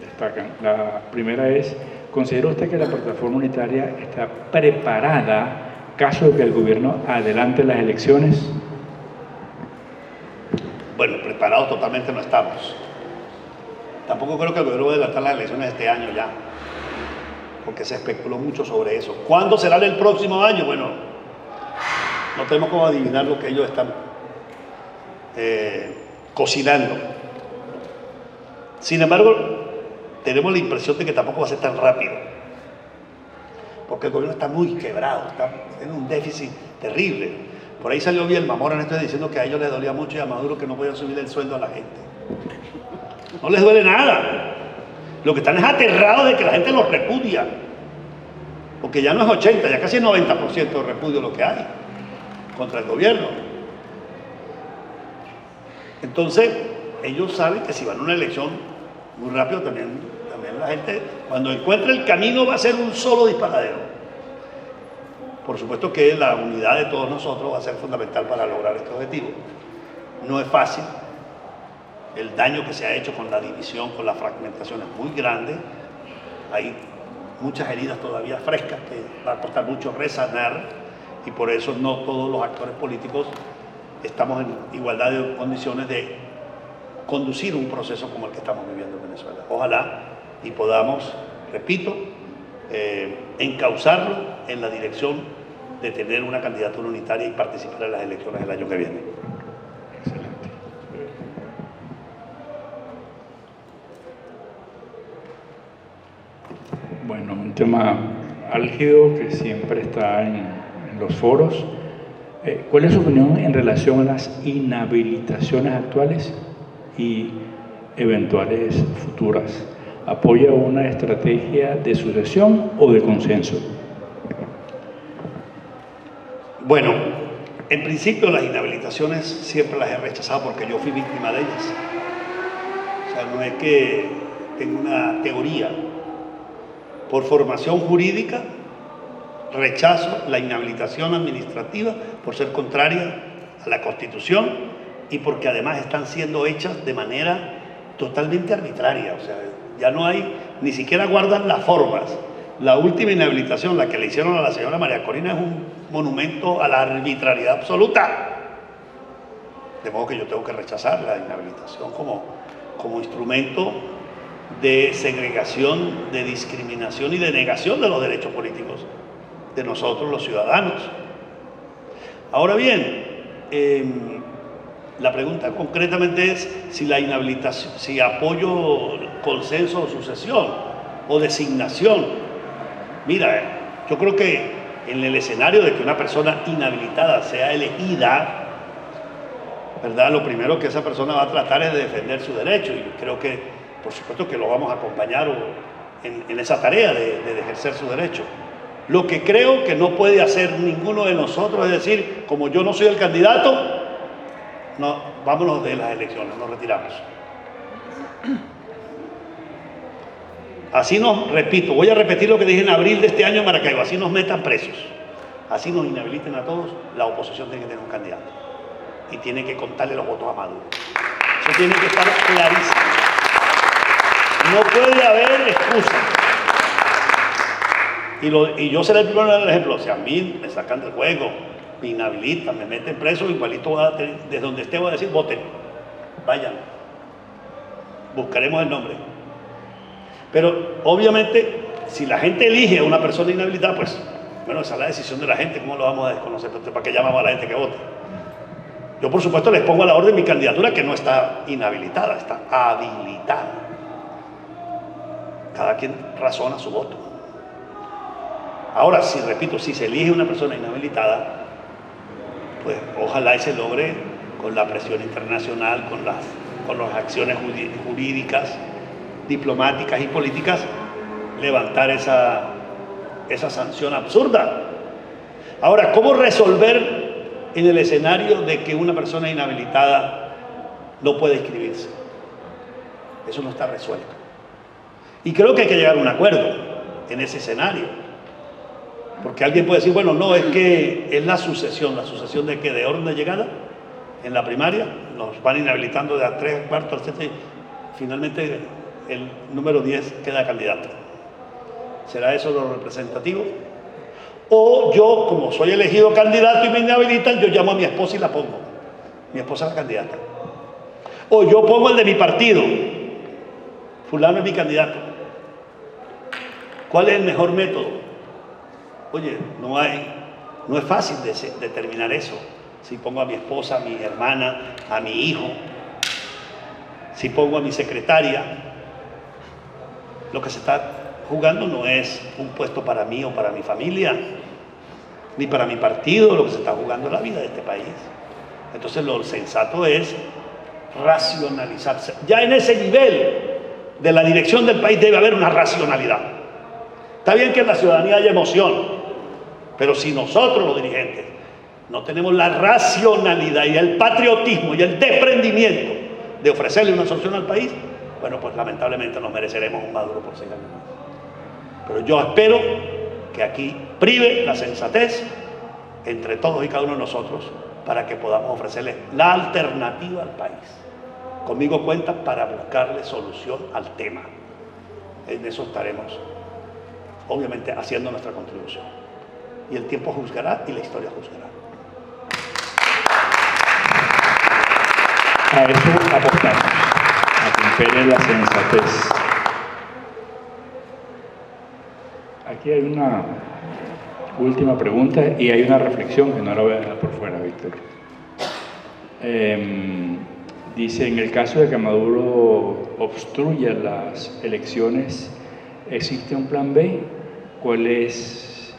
destacan. La primera es, ¿considera usted que la plataforma unitaria está preparada caso de que el gobierno adelante las elecciones? Bueno, preparados totalmente no estamos. Tampoco creo que el gobierno va a adelantar las elecciones este año ya, porque se especuló mucho sobre eso. ¿Cuándo será el próximo año? Bueno, no tenemos cómo adivinar lo que ellos están cocinando. Sin embargo, tenemos la impresión de que tampoco va a ser tan rápido, porque el gobierno está muy quebrado, está en un déficit terrible. Por ahí salió bien Mamora en esto diciendo que a ellos les dolía mucho y a Maduro que no podían subir el sueldo a la gente. No les duele nada. Lo que están es aterrados de que la gente los repudia, porque ya no es 80, ya casi es 90% de repudio lo que hay contra el gobierno. Entonces, ellos saben que si van a una elección muy rápido, también la gente, cuando encuentre el camino, va a ser un solo disparadero. Por supuesto que la unidad de todos nosotros va a ser fundamental para lograr este objetivo. No es fácil. El daño que se ha hecho con la división, con la fragmentación es muy grande. Hay muchas heridas todavía frescas que va a costar mucho resanar, y por eso no todos los actores políticos estamos en igualdad de condiciones de conducir un proceso como el que estamos viviendo en Venezuela. Ojalá y podamos, repito, encauzarlo en la dirección de tener una candidatura unitaria y participar en las elecciones del año que viene. Excelente. Bueno, un tema álgido que siempre está en los foros. ¿Cuál es su opinión en relación a las inhabilitaciones actuales y eventuales futuras? ¿Apoya una estrategia de sucesión o de consenso? Bueno, en principio las inhabilitaciones siempre las he rechazado porque yo fui víctima de ellas. O sea, no es que tengo una teoría. Por formación jurídica, rechazo la inhabilitación administrativa por ser contraria a la Constitución y porque además están siendo hechas de manera totalmente arbitraria. O sea, ya no hay, ni siquiera guardan las formas. La última inhabilitación, la que le hicieron a la señora María Corina, es un monumento a la arbitrariedad absoluta. De modo que yo tengo que rechazar la inhabilitación como instrumento de segregación, de discriminación y de negación de los derechos políticos de nosotros los ciudadanos. Ahora bien, la pregunta concretamente es si la inhabilitación, si apoyo consenso o sucesión o designación. Mira, yo creo que en el escenario de que una persona inhabilitada sea elegida, ¿verdad? Lo primero que esa persona va a tratar es de defender su derecho, y creo que, por supuesto, que lo vamos a acompañar en esa tarea de ejercer su derecho. Lo que creo que no puede hacer ninguno de nosotros es decir, como yo no soy el candidato, no, vámonos de las elecciones, nos retiramos. Así repito, voy a repetir lo que dije en abril de este año en Maracaibo, así nos metan presos, así nos inhabiliten a todos, la oposición tiene que tener un candidato y tiene que contarle los votos a Maduro. Eso tiene que estar clarísimo. No puede haber excusa. Y yo seré el primero en dar el ejemplo. Si a mí me sacan del juego, me inhabilitan, me meten preso, igualito voy a tener, desde donde esté voy a decir, voten, vayan, buscaremos el nombre. Pero obviamente, si la gente elige a una persona inhabilitada, pues, bueno, esa es la decisión de la gente, ¿cómo lo vamos a desconocer? Entonces, ¿para qué llamamos a la gente que vote? Yo, por supuesto, les pongo a la orden mi candidatura, que no está inhabilitada, está habilitada. Cada quien razona su voto. Ahora, repito, si se elige una persona inhabilitada, pues ojalá y se logre con la presión internacional, con las acciones jurídicas, diplomáticas y políticas, levantar esa sanción absurda. Ahora, ¿cómo resolver en el escenario de que una persona inhabilitada no puede inscribirse? Eso no está resuelto. Y creo que hay que llegar a un acuerdo en ese escenario. Porque alguien puede decir, bueno, no, es que es la sucesión de que de orden de llegada en la primaria, nos van inhabilitando de a 3, cuarto, etc. Finalmente el número 10 queda candidato. ¿Será eso lo representativo? O yo, como soy elegido candidato y me inhabilitan, yo llamo a mi esposa y la pongo. Mi esposa es la candidata. O yo pongo el de mi partido. fulano es mi candidato. ¿Cuál es el mejor método? Oye, no es fácil determinar eso. Si pongo a mi esposa, a mi hermana, a mi hijo, si pongo a mi secretaria, lo que se está jugando no es un puesto para mí o para mi familia, ni para mi partido, lo que se está jugando es la vida de este país. Entonces lo sensato es racionalizarse. Ya en ese nivel de la dirección del país debe haber una racionalidad. Está bien que en la ciudadanía haya emoción, pero si nosotros los dirigentes no tenemos la racionalidad y el patriotismo y el desprendimiento de ofrecerle una solución al país, bueno, pues lamentablemente nos mereceremos un Maduro por 6 años más. Pero yo espero que aquí prive la sensatez entre todos y cada uno de nosotros para que podamos ofrecerle la alternativa al país. Conmigo cuenta para buscarle solución al tema. En eso estaremos, obviamente, haciendo nuestra contribución. Y el tiempo juzgará y la historia juzgará. A eso apostamos, a que impere la sensatez. Aquí hay una última pregunta y hay una reflexión que no la voy a dejar por fuera, Víctor. Dice, en el caso de que Maduro obstruya las elecciones, ¿existe un plan B? ¿Cuál es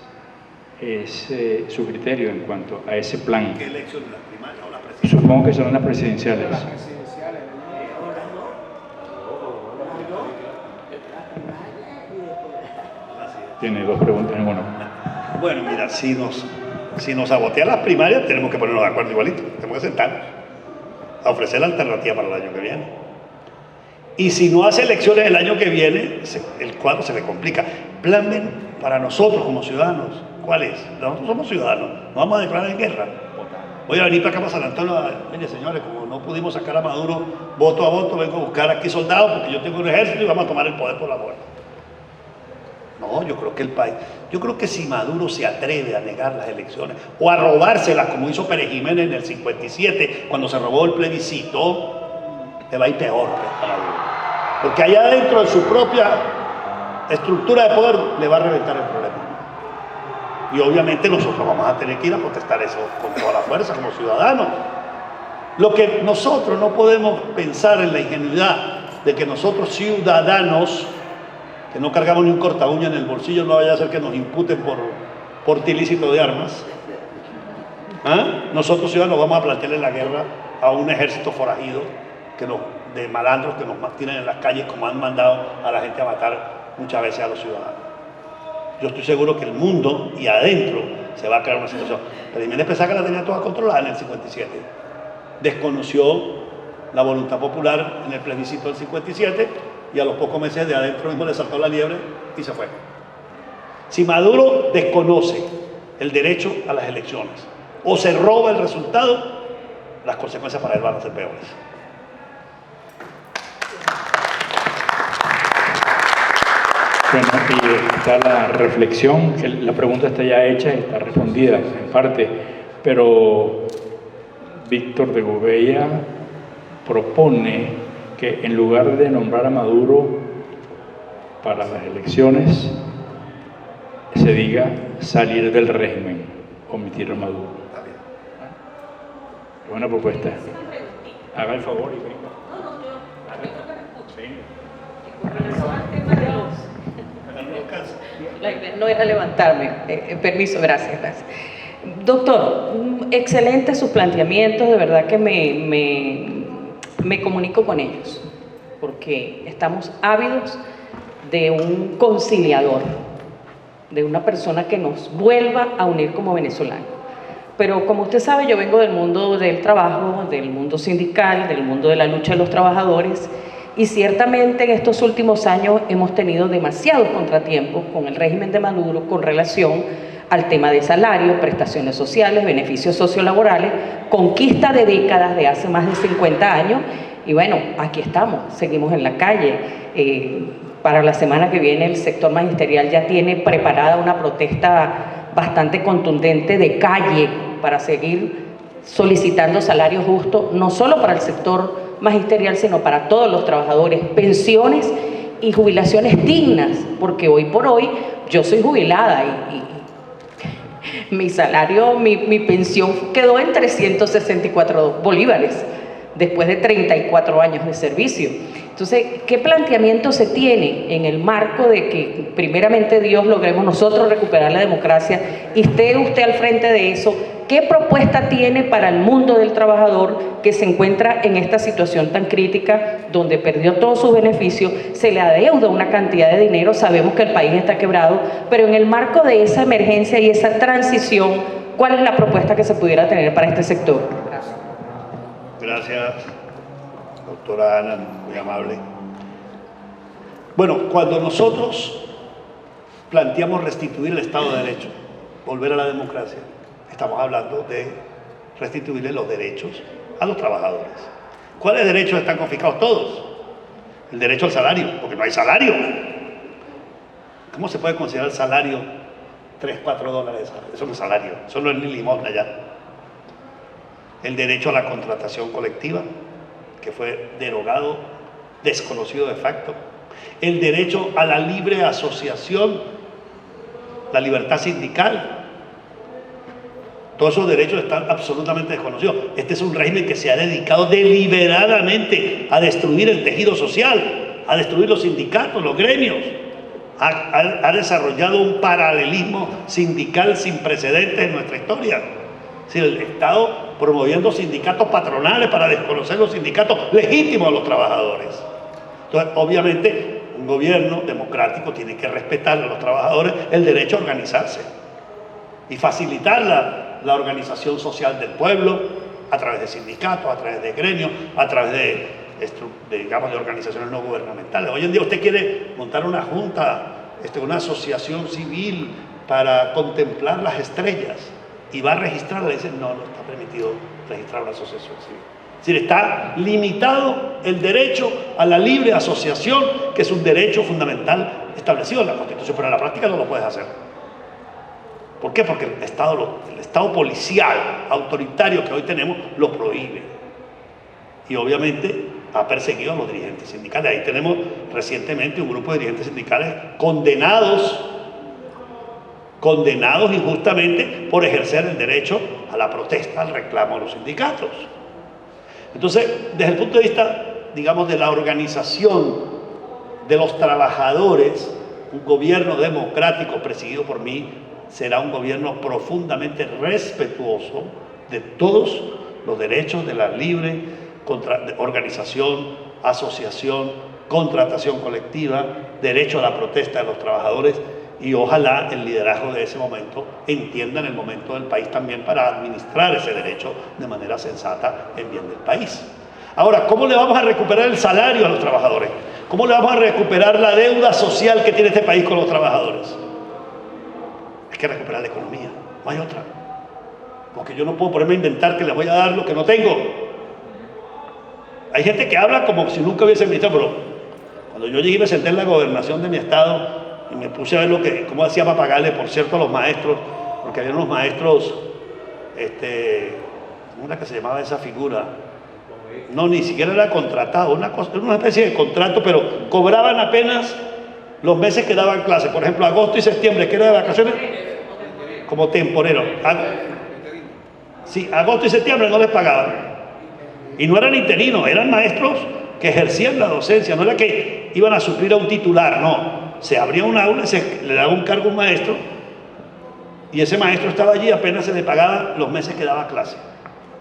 su criterio en cuanto a ese plan? ¿Qué elecciones, las primarias o las presidenciales? Supongo que son las presidenciales. Tiene 2 preguntas en uno. Bueno, mira, si nos sabotean las primarias, tenemos que ponernos de acuerdo igualito. Tenemos que sentarnos a ofrecer la alternativa para el año que viene. Y si no hace elecciones el año que viene, el cuadro se le complica. Plan B para nosotros como ciudadanos, ¿cuál es? Nosotros somos ciudadanos, nos vamos a declarar en guerra. Voy a venir para acá para San Antonio. Mire, señores, como no pudimos sacar a Maduro voto a voto, vengo a buscar aquí soldados porque yo tengo un ejército y vamos a tomar el poder por la fuerza. No, yo creo que el país, yo creo que si Maduro se atreve a negar las elecciones o a robárselas como hizo Pérez Jiménez en el 57 cuando se robó el plebiscito, le va a ir peor que a Maduro. Porque allá dentro de su propia estructura de poder le va a reventar el problema. Y obviamente nosotros vamos a tener que ir a protestar eso con toda la fuerza como ciudadanos. Lo que nosotros no podemos pensar en la ingenuidad de que nosotros ciudadanos que no cargamos ni un corta uña en el bolsillo, no vaya a ser que nos imputen por ilícito de armas. Nosotros ciudadanos vamos a plantearle la guerra a un ejército forajido de malandros que nos mantienen en las calles como han mandado a la gente a matar muchas veces a los ciudadanos. Yo estoy seguro que el mundo y adentro se va a crear una situación. Pero Jiménez Pesaca la tenía toda controlada en el 57. Desconoció la voluntad popular en el plebiscito del 57 y a los pocos meses de adentro mismo le saltó la liebre y se fue. Si Maduro desconoce el derecho a las elecciones o se roba el resultado, las consecuencias para él van a ser peores. Bueno, y está la reflexión, que la pregunta está ya hecha y está respondida en parte, pero Víctor de Gouveia propone que en lugar de nombrar a Maduro para las elecciones, se diga salir del régimen, omitir a Maduro. Es buena propuesta. Haga el favor y venga. La idea no era levantarme. Permiso, gracias. Doctor, excelente sus planteamientos, de verdad que me comunico con ellos, porque estamos ávidos de un conciliador, de una persona que nos vuelva a unir como venezolanos. Pero como usted sabe, yo vengo del mundo del trabajo, del mundo sindical, del mundo de la lucha de los trabajadores, y ciertamente en estos últimos años hemos tenido demasiados contratiempos con el régimen de Maduro con relación al tema de salarios, prestaciones sociales, beneficios sociolaborales, conquista de décadas de hace más de 50 años, y bueno, aquí estamos, seguimos en la calle. Para la semana que viene el sector magisterial ya tiene preparada una protesta bastante contundente de calle para seguir solicitando salarios justos, no solo para el sector magisterial, sino para todos los trabajadores, pensiones y jubilaciones dignas, porque hoy por hoy yo soy jubilada y mi salario, mi pensión quedó en 364 bolívares después de 34 años de servicio. Entonces, ¿qué planteamiento se tiene en el marco de que primeramente Dios logremos nosotros recuperar la democracia y esté usted al frente de eso? ¿Qué propuesta tiene para el mundo del trabajador que se encuentra en esta situación tan crítica, donde perdió todos sus beneficios, se le adeuda una cantidad de dinero, sabemos que el país está quebrado, pero en el marco de esa emergencia y esa transición, ¿cuál es la propuesta que se pudiera tener para este sector? Gracias, doctora Ana, muy amable. Bueno, cuando nosotros planteamos restituir el Estado de Derecho, volver a la democracia, estamos hablando de restituirle los derechos a los trabajadores. ¿Cuáles derechos están confiscados? Todos. El derecho al salario, porque no hay salario. ¿Cómo se puede considerar el salario 3, 4 dólares? Eso no es salario, eso no es ni limosna ya. El derecho a la contratación colectiva, que fue derogado, desconocido de facto. El derecho a la libre asociación, la libertad sindical. Todos esos derechos están absolutamente desconocidos. Este es un régimen que se ha dedicado deliberadamente a destruir el tejido social, a destruir los sindicatos, los gremios. Ha desarrollado un paralelismo sindical sin precedentes en nuestra historia. Es decir, el Estado promoviendo sindicatos patronales para desconocer los sindicatos legítimos de los trabajadores. Entonces, obviamente, un gobierno democrático tiene que respetar a los trabajadores el derecho a organizarse y facilitar la organización social del pueblo a través de sindicatos, a través de gremios, a través digamos, de organizaciones no gubernamentales. Hoy en día usted quiere montar una junta, una asociación civil para contemplar las estrellas y va a registrarla, le dicen, no está permitido registrar una asociación civil. Es decir, está limitado el derecho a la libre asociación, que es un derecho fundamental establecido en la Constitución, pero en la práctica no lo puedes hacer. ¿Por qué? Porque el Estado policial, autoritario que hoy tenemos, lo prohíbe. Y obviamente ha perseguido a los dirigentes sindicales. Ahí tenemos recientemente un grupo de dirigentes sindicales condenados injustamente por ejercer el derecho a la protesta, al reclamo de los sindicatos. Entonces, desde el punto de vista, digamos, de la organización de los trabajadores, un gobierno democrático presidido por mí será un gobierno profundamente respetuoso de todos los derechos de la libre organización, asociación, contratación colectiva, derecho a la protesta de los trabajadores, y ojalá el liderazgo de ese momento entienda en el momento del país también para administrar ese derecho de manera sensata en bien del país. Ahora, ¿cómo le vamos a recuperar el salario a los trabajadores? ¿Cómo le vamos a recuperar la deuda social que tiene este país con los trabajadores? Hay que recuperar la economía, no hay otra. Porque yo no puedo ponerme a inventar que les voy a dar lo que no tengo. Hay gente que habla como si nunca hubiese ministrado, pero cuando yo llegué y me senté en la gobernación de mi estado y me puse a ver cómo hacía para pagarle, por cierto, a los maestros, porque había unos maestros, ¿cómo era que se llamaba esa figura? No, ni siquiera era contratado, una especie de contrato, pero cobraban apenas los meses que daban clase. Por ejemplo, agosto y septiembre, que era de vacaciones, como temporero. Sí, agosto y septiembre no les pagaban. Y no eran interinos, eran maestros que ejercían la docencia, no era que iban a suplir a un titular, no. Se abría un aula, le daba un cargo a un maestro, y ese maestro estaba allí, apenas se le pagaba los meses que daba clase.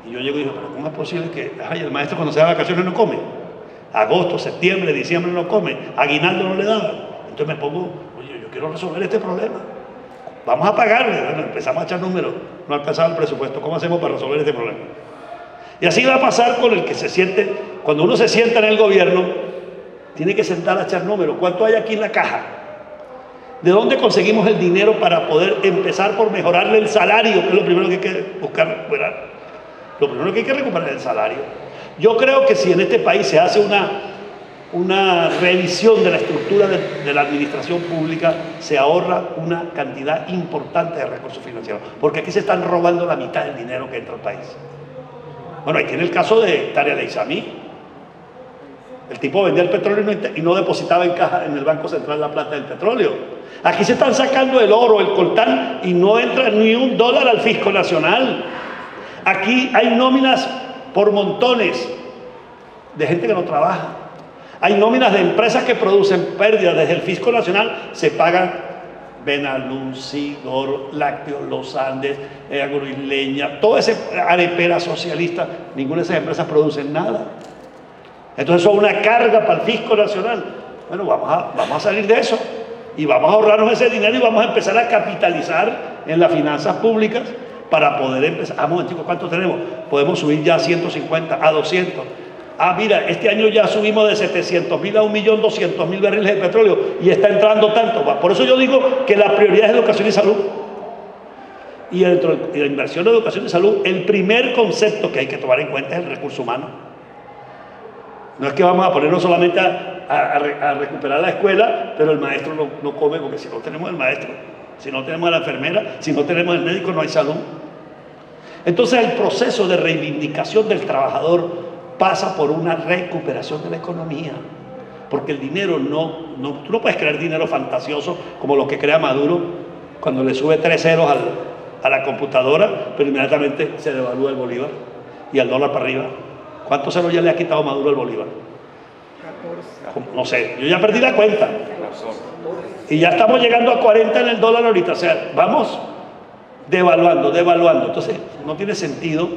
Y yo llego y digo, pero ¿cómo es posible que el maestro cuando se da vacaciones no come? Agosto, septiembre, diciembre no come, aguinaldo no le daban. Entonces me pongo, oye, yo quiero resolver este problema. Vamos a pagarle. Bueno, empezamos a echar números, no alcanzaba el presupuesto. ¿Cómo hacemos para resolver este problema? Y así va a pasar con el que se siente, cuando uno se sienta en el gobierno, tiene que sentar a echar números. ¿Cuánto hay aquí en la caja? ¿De dónde conseguimos el dinero para poder empezar por mejorarle el salario? Que es lo primero que hay que buscar recuperar. Lo primero que hay que recuperar es el salario. Yo creo que si en este país se hace una revisión de la estructura de la administración pública, se ahorra una cantidad importante de recursos financieros. Porque aquí se están robando la mitad del dinero que entra al país. Bueno, ahí tiene el caso de Tarea Leizamí. El tipo vendía el petróleo y no depositaba en caja en el Banco Central la plata del petróleo. Aquí se están sacando el oro, el coltán, y no entra ni $1 al fisco nacional. Aquí hay nóminas por montones de gente que no trabaja. Hay nóminas de empresas que producen pérdidas. Desde el fisco nacional se pagan Benaluz, Sigor, Lácteos, Los Andes, Agroisleña, toda esa arepera socialista. Ninguna de esas empresas producen nada. Entonces eso es una carga para el fisco nacional. Bueno, vamos a salir de eso y vamos a ahorrarnos ese dinero y vamos a empezar a capitalizar en las finanzas públicas para poder empezar. Ah, momentico, ¿cuánto tenemos? Podemos subir ya a 150, a 200. Ah, mira, este año ya subimos de 700.000 a 1.200.000 barriles de petróleo y está entrando tanto. Por eso yo digo que la prioridad es educación y salud. Y dentro de la inversión en educación y salud, el primer concepto que hay que tomar en cuenta es el recurso humano. No es que vamos a ponernos solamente a recuperar la escuela, pero el maestro no come, porque si no tenemos el maestro, si no tenemos a la enfermera, si no tenemos el médico, no hay salud. Entonces el proceso de reivindicación del trabajador pasa por una recuperación de la economía, porque el dinero tú no puedes crear dinero fantasioso como lo que crea Maduro cuando le sube 3 ceros a la computadora, pero inmediatamente se devalúa el bolívar y el dólar para arriba. ¿Cuántos ceros ya le ha quitado Maduro al bolívar? 14. No sé, yo ya perdí la cuenta. Y ya estamos llegando a 40 en el dólar ahorita, o sea, vamos devaluando. Entonces no tiene sentido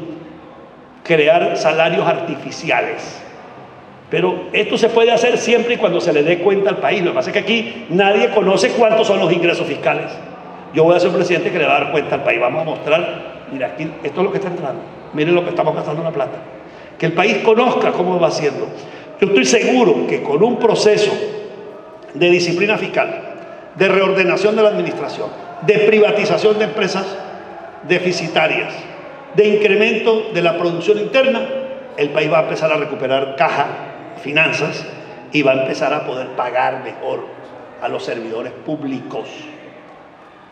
crear salarios artificiales. Pero esto se puede hacer siempre y cuando se le dé cuenta al país. Lo que pasa es que aquí nadie conoce cuántos son los ingresos fiscales. Yo voy a ser un presidente que le va a dar cuenta al país. Vamos a mostrar, mira, aquí, esto es lo que está entrando. Miren lo que estamos gastando la plata. Que el país conozca cómo va haciendo. Yo estoy seguro que con un proceso de disciplina fiscal, de reordenación de la administración, de privatización de empresas deficitarias, de incremento de la producción interna, el país va a empezar a recuperar caja, finanzas, y va a empezar a poder pagar mejor a los servidores públicos.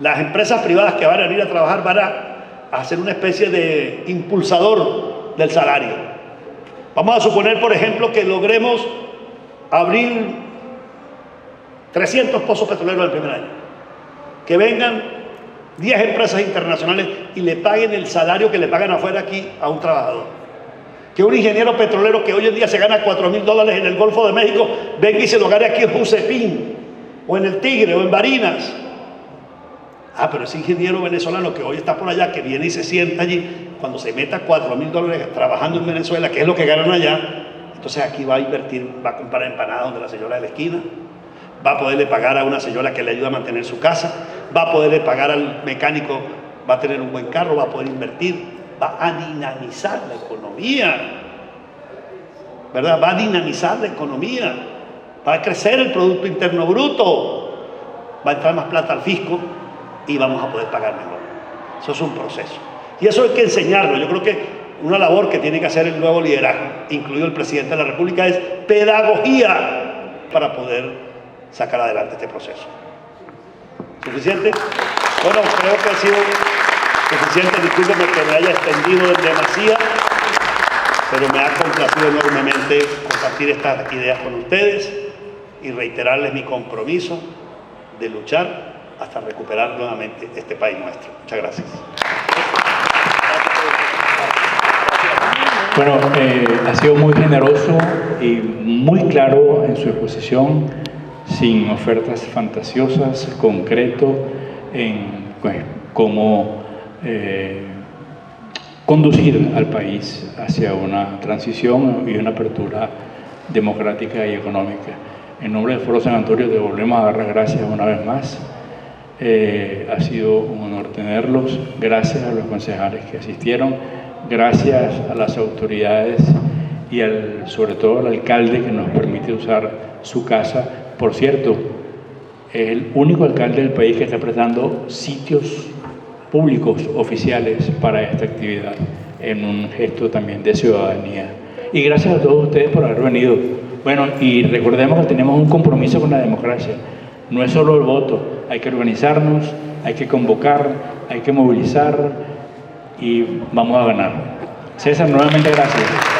Las empresas privadas que van a venir a trabajar van a hacer una especie de impulsador del salario. Vamos a suponer, por ejemplo, que logremos abrir 300 pozos petroleros el primer año. Que vengan 10 empresas internacionales y le paguen el salario que le pagan afuera aquí a un trabajador. Que un ingeniero petrolero que hoy en día se gana $4.000 en el Golfo de México venga y se lo gane aquí en Jusepín, o en el Tigre, o en Barinas. Ah, pero ese ingeniero venezolano que hoy está por allá, que viene y se sienta allí, cuando se meta $4.000 trabajando en Venezuela, que es lo que ganan allá, entonces aquí va a invertir, va a comprar empanadas donde la señora de la esquina, va a poderle pagar a una señora que le ayuda a mantener su casa, va a poderle pagar al mecánico, va a tener un buen carro, va a poder invertir, va a dinamizar la economía, ¿verdad? Va a dinamizar la economía, va a crecer el Producto Interno Bruto, va a entrar más plata al fisco y vamos a poder pagar mejor. Eso es un proceso. Y eso hay que enseñarlo. Yo creo que una labor que tiene que hacer el nuevo liderazgo, incluido el presidente de la República, es pedagogía para poder sacar adelante este proceso. ¿Suficiente? Bueno, creo que ha sido suficiente. Discúlpenme que me haya extendido en demasía, pero me ha complacido enormemente compartir estas ideas con ustedes y reiterarles mi compromiso de luchar hasta recuperar nuevamente este país nuestro. Muchas gracias. Bueno, ha sido muy generoso y muy claro en su exposición, sin ofertas fantasiosas, concreto en cómo conducir al país hacia una transición y una apertura democrática y económica. En nombre del Foro San Antonio te volvemos a dar las gracias una vez más. Ha sido un honor tenerlos. Gracias a los concejales que asistieron, gracias a las autoridades y sobre todo al alcalde que nos permite usar su casa. Por cierto, es el único alcalde del país que está prestando sitios públicos oficiales para esta actividad, en un gesto también de ciudadanía. Y gracias a todos ustedes por haber venido. Bueno, y recordemos que tenemos un compromiso con la democracia. No es solo el voto, hay que organizarnos, hay que convocar, hay que movilizar y vamos a ganar. César, nuevamente gracias.